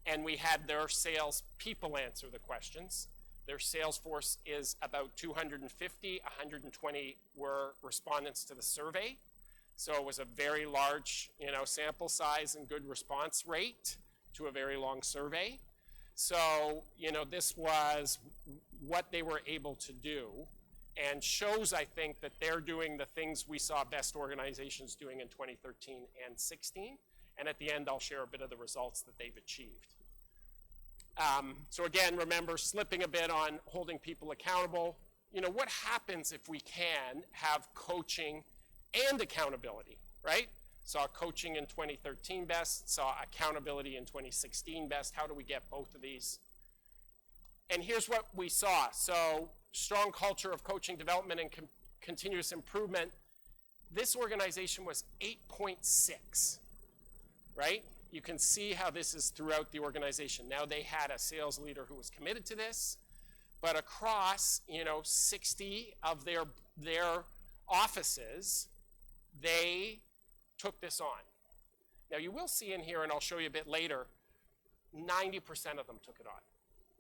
and we had their sales people answer the questions. Their sales force is about 250, 120 were respondents to the survey. So it was a very large, you know, sample size and good response rate to a very long survey. So, you know, this was what they were able to do and shows, I think, that they're doing the things we saw best organizations doing in 2013 and 16. And at the end, I'll share a bit of the results that they've achieved. So again, remember, slipping a bit on holding people accountable. You know, what happens if we can have coaching and accountability, right? Saw coaching in 2013 best, saw accountability in 2016 best. How do we get both of these? And here's what we saw. So strong culture of coaching development and continuous improvement. This organization was 8.6, right? You can see how this is throughout the organization. Now they had a sales leader who was committed to this, but across, you know, 60 of their offices, they took this on. Now you will see in here, and I'll show you a bit later, 90% of them took it on.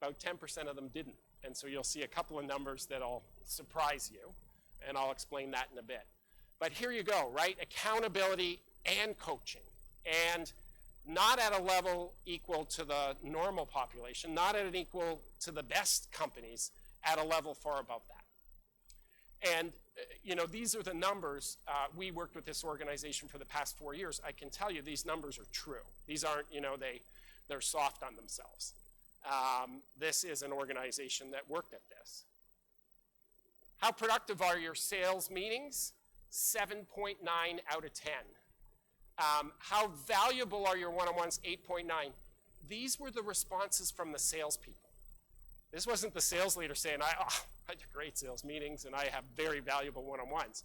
About 10% of them didn't. And so you'll see a couple of numbers that'll surprise you, and I'll explain that in a bit. But here you go, right? Accountability and coaching. And not at a level equal to the normal population, not at an equal to the best companies, at a level far above that. And you know, these are the numbers. We worked with this organization for the past 4 years. I can tell you these numbers are true. These aren't, you know, they're soft on themselves. This is an organization that worked at this. How productive are your sales meetings? 7.9 out of 10. How valuable are your one-on-ones? 8.9. These were the responses from the salespeople. This wasn't the sales leader saying, I do great sales meetings and I have very valuable one-on-ones.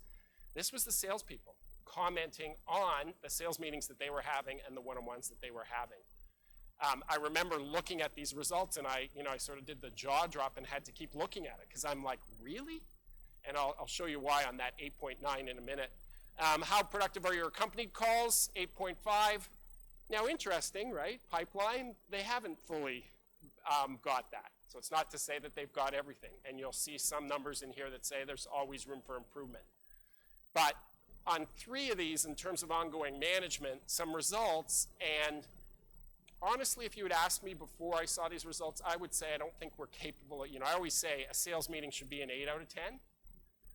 This was the salespeople commenting on the sales meetings that they were having and the one-on-ones that they were having. I remember looking at these results, and I sort of did the jaw drop and had to keep looking at it because I'm like, really? And I'll show you why on that 8.9 in a minute. How productive are your accompanied calls? 8.5. Now, interesting, right? Pipeline, they haven't fully got that. So it's not to say that they've got everything. And you'll see some numbers in here that say there's always room for improvement. But on 3 of these, in terms of ongoing management, some results, and honestly, if you had asked me before I saw these results, I would say I don't think we're capable of, I always say a sales meeting should be an 8 out of 10.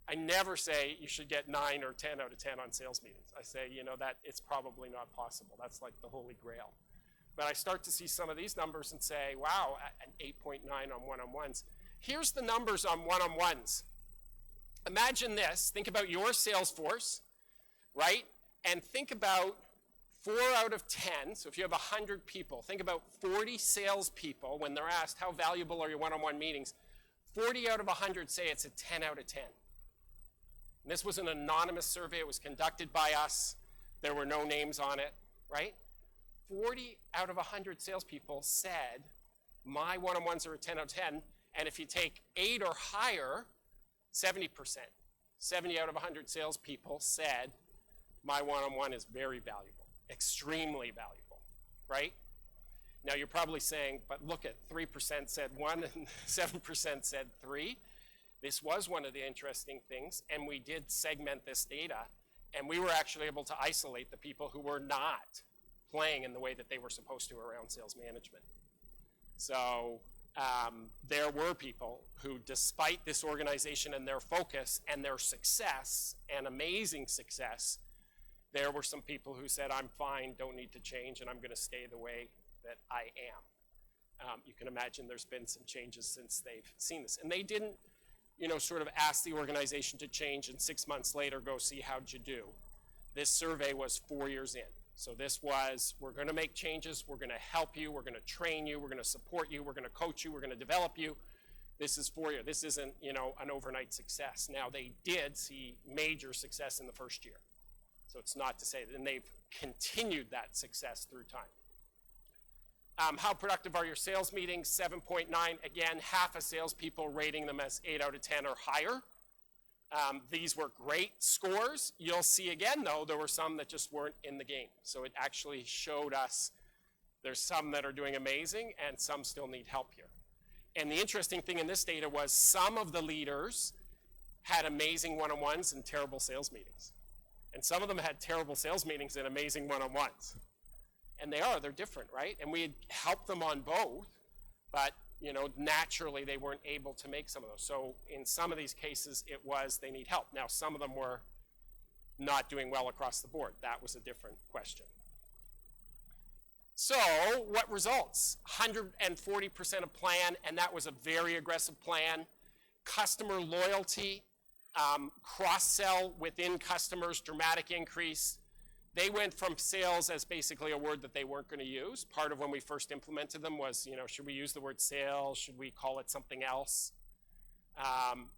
I never say you should get 9 or 10 out of 10 on sales meetings. I say, that it's probably not possible. That's like the holy grail. But I start to see some of these numbers and say, wow, an 8.9 on one-on-ones. Here's the numbers on one-on-ones. Imagine this. Think about your sales force, right? And think about 4 out of 10. So if you have 100 people, think about 40 salespeople when they're asked how valuable are your one-on-one meetings. 40 out of 100 say it's a 10 out of 10. And this was an anonymous survey. It was conducted by us. There were no names on it, right? 40 out of 100 salespeople said, my one-on-ones are a 10 out of 10. And if you take 8 or higher, 70%. 70 out of 100 salespeople said, my one-on-one is very valuable, extremely valuable, right? Now you're probably saying, but look at 3% said 1 and 7% said 3. This was one of the interesting things, and we did segment this data, and we were actually able to isolate the people who were not playing in the way that they were supposed to around sales management. So there were people who, despite this organization and their focus and their success, and amazing success, there were some people who said, I'm fine, don't need to change, and I'm going to stay the way that I am. You can imagine there's been some changes since they've seen this. And they didn't, sort of ask the organization to change and 6 months later go see how'd you do. This survey was 4 years in. So this was, we're going to make changes, we're going to help you, we're going to train you, we're going to support you, we're going to coach you, we're going to develop you. This is 4 years. This isn't, an overnight success. Now, they did see major success in the first year. So it's not to say that, and they've continued that success through time. How productive are your sales meetings? 7.9. Again, half of salespeople rating them as 8 out of 10 or higher. These were great scores. You'll see again, though, there were some that just weren't in the game. So it actually showed us there's some that are doing amazing and some still need help here. And the interesting thing in this data was some of the leaders had amazing one-on-ones and terrible sales meetings. And some of them had terrible sales meetings and amazing one-on-ones. And they're different, right? And we had helped them on both, but naturally they weren't able to make some of those. So in some of these cases, it was they need help. Now, some of them were not doing well across the board. That was a different question. So what results? 140% of plan, and that was a very aggressive plan. Customer loyalty, cross-sell within customers, dramatic increase. They went from sales as basically a word that they weren't going to use. Part of when we first implemented them was, should we use the word sales? Should we call it something else?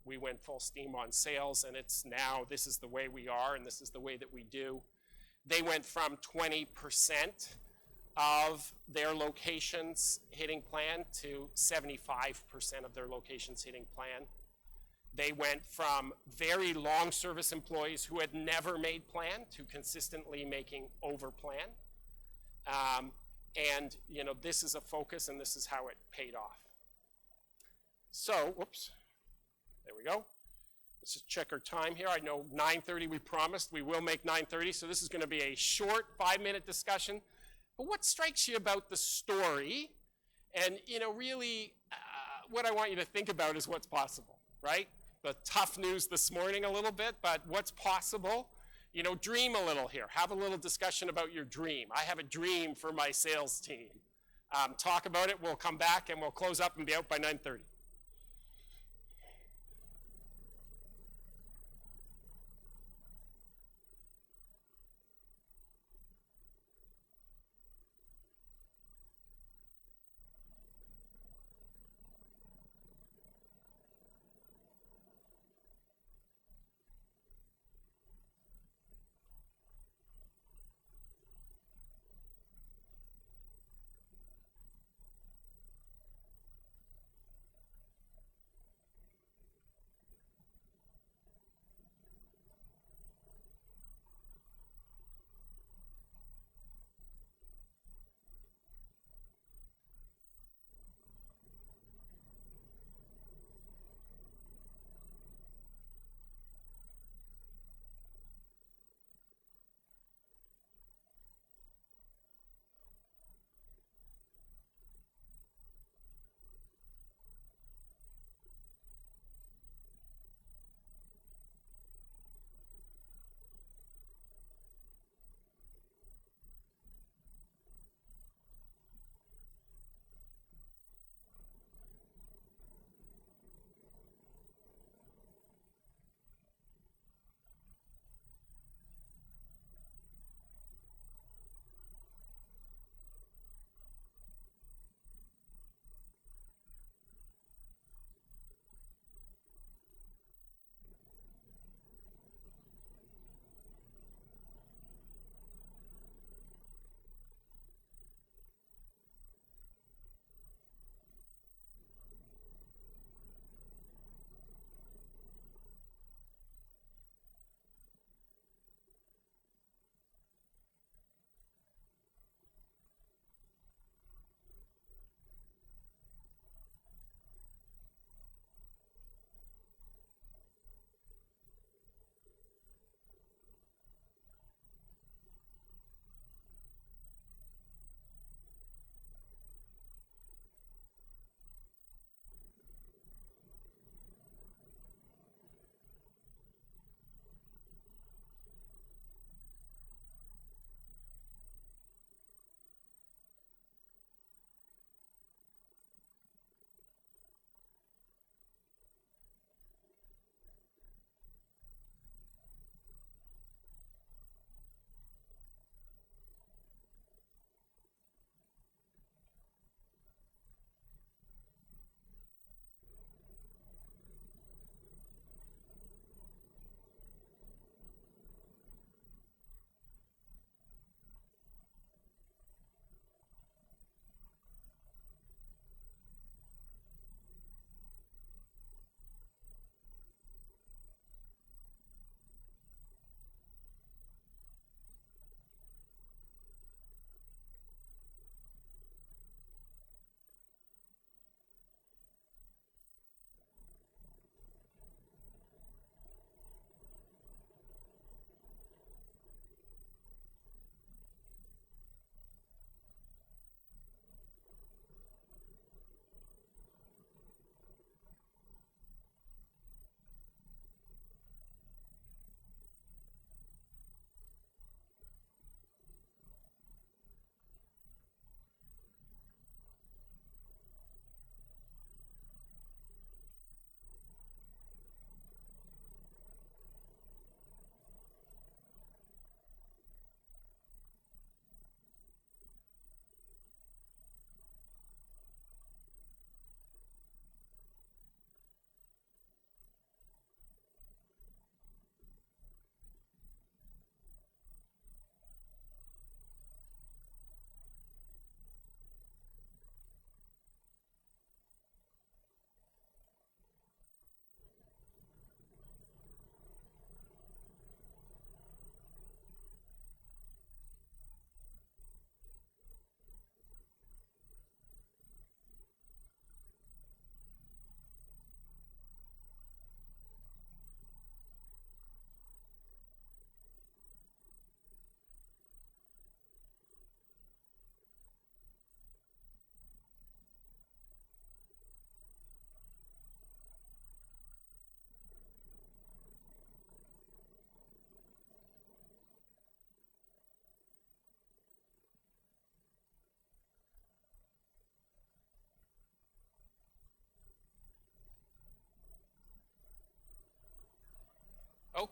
We went full steam on sales, and it's now, this is the way we are, and this is the way that we do. They went from 20% of their locations hitting plan to 75% of their locations hitting plan. They went from very long service employees who had never made plan to consistently making over plan. And this is a focus, and this is how it paid off. So, whoops, there we go. Let's just check our time here. I know 9:30 we promised. We will make 9:30, so this is going to be a short 5-minute discussion. But what strikes you about the story? And, really, what I want you to think about is what's possible, right? The tough news this morning a little bit, but what's possible? Dream a little here. Have a little discussion about your dream. I have a dream for my sales team. Talk about it. We'll come back and we'll close up and be out by 9:30.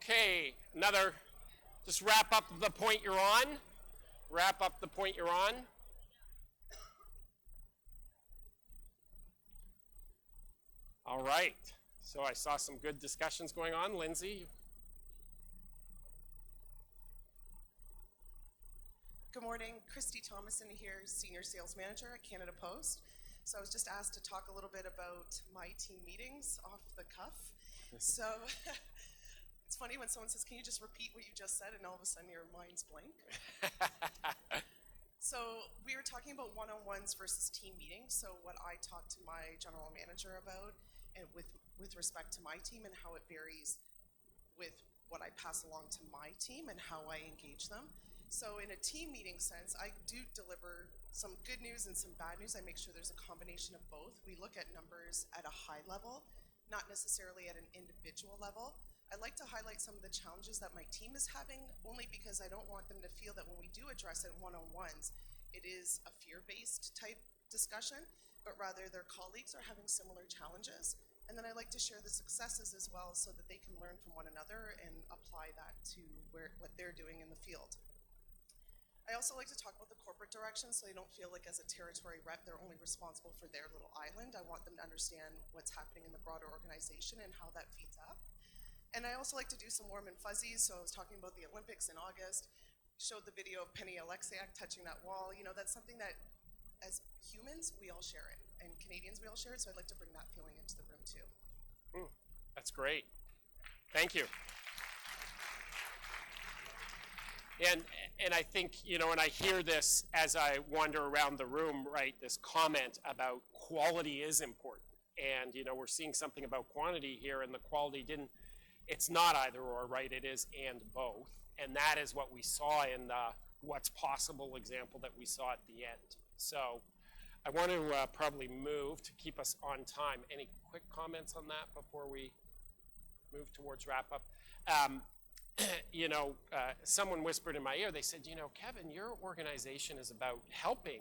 Okay, just wrap up the point you're on. Wrap up the point you're on. All right, so I saw some good discussions going on. Lindsay? Good morning, Christy Thomason here, Senior Sales Manager at Canada Post. So I was just asked to talk a little bit about my team meetings off the cuff. So it's funny when someone says, can you just repeat what you just said, and all of a sudden your mind's blank. So we were talking about one-on-ones versus team meetings. So what I talked to my general manager about, and with respect to my team, and how it varies with what I pass along to my team and how I engage them. So in a team meeting sense, I do deliver some good news and some bad news. I make sure there's a combination of both. We look at numbers at a high level, not necessarily at an individual level. I'd like to highlight some of the challenges that my team is having, only because I don't want them to feel that when we do address it in one-on-ones, it is a fear-based type discussion, but rather their colleagues are having similar challenges. And then I like to share the successes as well, so that they can learn from one another and apply that to what they're doing in the field. I also like to talk about the corporate direction, so they don't feel like as a territory rep, they're only responsible for their little island. I want them to understand what's happening in the broader organization and how that feeds up. And I also like to do some warm and fuzzies. So I was talking about the Olympics in August, showed the video of Penny Alexiak touching that wall. You know, that's something that as humans, we all share it, and Canadians, we all share it. So I'd like to bring that feeling into the room too. That's great. Thank you. And I think, you know, and I hear this as I wander around the room, right, this comment about quality is important. And, you know, we're seeing something about quantity here, and the quality it's not either or, right? It is and both. And that is what we saw in the what's possible example that we saw at the end. So I want to probably move to keep us on time. Any quick comments on that before we move towards wrap up? You know, someone whispered in my ear, they said, you know, Kevin, your organization is about helping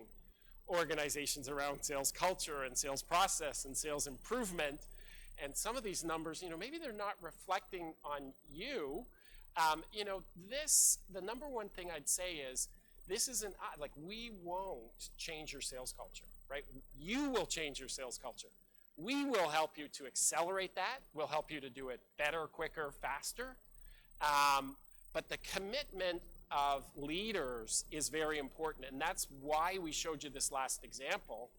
organizations around sales culture and sales process and sales improvement. And some of these numbers, you know, maybe they're not reflecting on you. You know, the number one thing I'd say is, this isn't, like, we won't change your sales culture, right? You will change your sales culture. We will help you to accelerate that. We'll help you to do it better, quicker, faster. But the commitment of leaders is very important, and that's why we showed you this last example,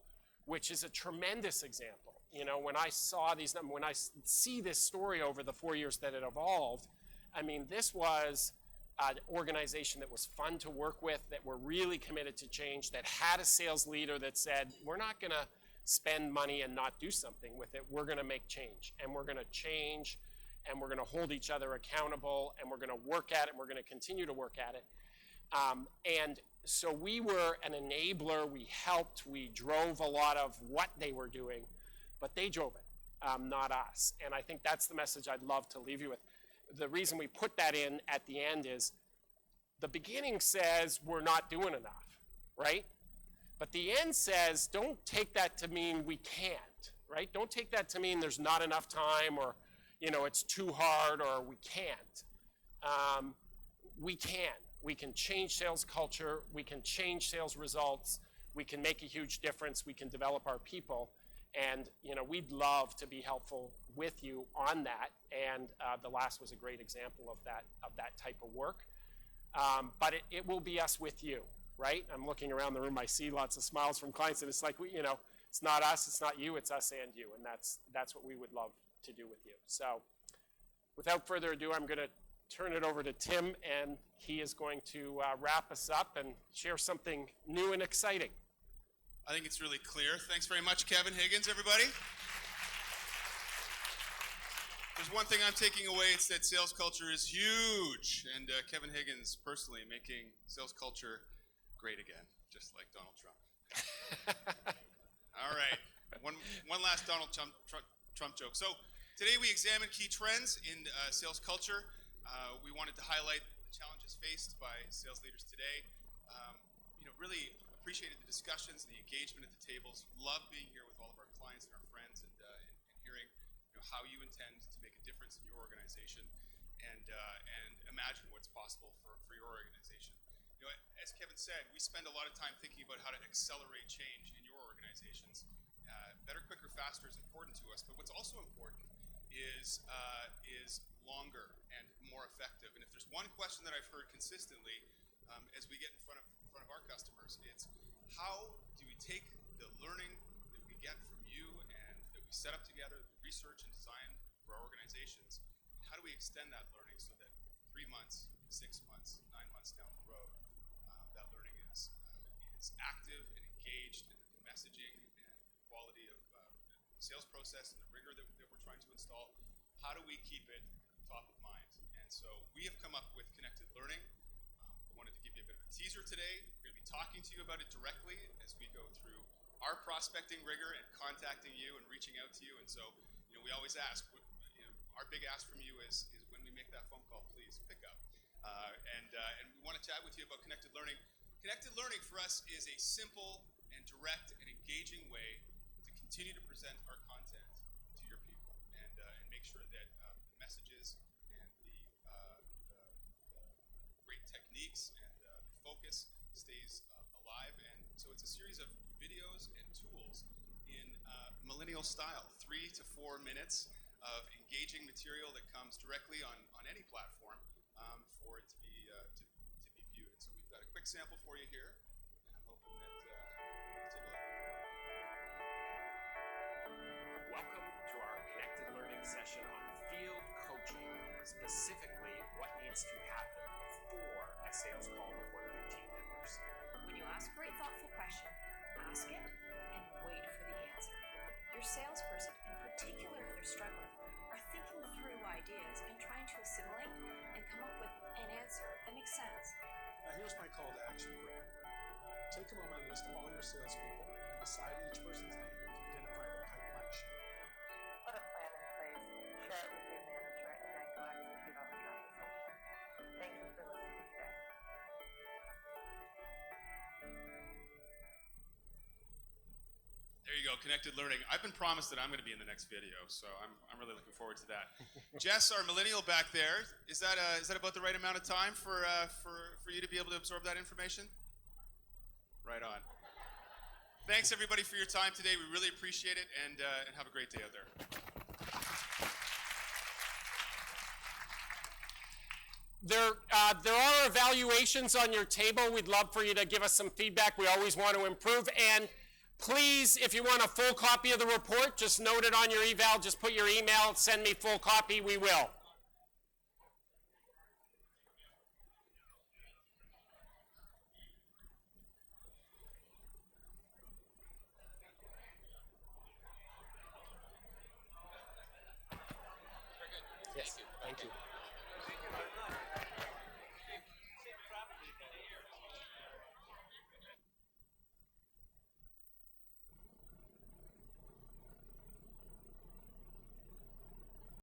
which is a tremendous example. You know, when I saw these numbers, when I see this story over the 4 years that it evolved, I mean, this was an organization that was fun to work with, that were really committed to change, that had a sales leader that said, we're not going to spend money and not do something with it. We're going to make change, and we're going to change, and we're going to hold each other accountable, and we're going to work at it, and we're going to continue to work at it. And so we were an enabler. We helped. We drove a lot of what they were doing, but they drove it, not us. And I think that's the message I'd love to leave you with. The reason we put that in at the end is the beginning says we're not doing enough, right? But the end says don't take that to mean we can't, right? Don't take that to mean there's not enough time, or, you know, it's too hard, or we can't. We can. We can change sales culture. We can change sales results. We can make a huge difference. We can develop our people. And, you know, we'd love to be helpful with you on that. And the last was a great example of that type of work. But it will be us with you, right? I'm looking around the room. I see lots of smiles from clients, and it's like, you know, it's not us, it's not you, it's us and you. And that's what we would love to do with you. So without further ado, I'm going to turn it over to Tim, and he is going to wrap us up and share something new and exciting. I think it's really clear. Thanks very much, Kevin Higgins, everybody. There's one thing I'm taking away, it's that sales culture is huge. And Kevin Higgins, personally, making sales culture great again, just like Donald Trump. All right, one last Donald Trump joke. So today we examined key trends in sales culture. We wanted to highlight the challenges faced by sales leaders today. You know, really appreciated the discussions and the engagement at the tables. Love being here with all of our clients and our friends, and hearing, you know, how you intend to make a difference in your organization. and imagine what's possible for your organization. You know, as Kevin said, we spend a lot of time thinking about how to accelerate change in your organizations. Better, quicker, faster is important to us, but what's also important is longer and more effective. And if there's one question that I've heard consistently as we get in front of our customers, it's how do we take the learning that we get from you and that we set up together, the research and design for our organizations, how do we extend that learning so that 3 months, 6 months, 9 months down the road, that learning is active and engaged, and the messaging and the quality of the sales process and the rigor that we're trying to install, how do we keep it top of mind? And so we have come up with Connected Learning. I wanted to give you a bit of a teaser today. We're going to be talking to you about it directly as we go through our prospecting rigor and contacting you and reaching out to you. And so, you know, we always ask, our big ask from you is when we make that phone call, please pick up. And we want to chat with you about Connected Learning. Connected Learning for us is a simple and direct and engaging way to continue to present our content to your people and make sure that the messages and the great techniques and the focus stays alive. And so it's a series of videos and tools in millennial style, 3 to 4 minutes of engaging material that comes directly on any platform for it to be viewed. And so we've got a quick sample for you here, and I'm hoping that you'll take a look. Welcome to our Connected Learning session on field coaching, specifically what needs to happen before a sales call with one of your team members. When you ask a great thoughtful question, ask it and wait for the answer. Your salesperson, in particular if they're struggling, are thinking through ideas and trying to assimilate and come up with an answer that makes sense. Now here's my call to action for you. Take a moment and list all your salespeople and beside each person's name to identify the pipeline shape. Put a plan in place, share it with your manager, and then go execute on the conversation. Thank you for listening today. There you go, Connected Learning. I've been promised that I'm going to be in the next video, so I'm really looking forward to that. Jess, our millennial back there, is that about the right amount of time for you to be able to absorb that information? Right on. Thanks everybody for your time today. We really appreciate it, and have a great day out there. There are evaluations on your table. We'd love for you to give us some feedback. We always want to improve. And please, if you want a full copy of the report, just note it on your eval. Just put your email, send me full copy. We will.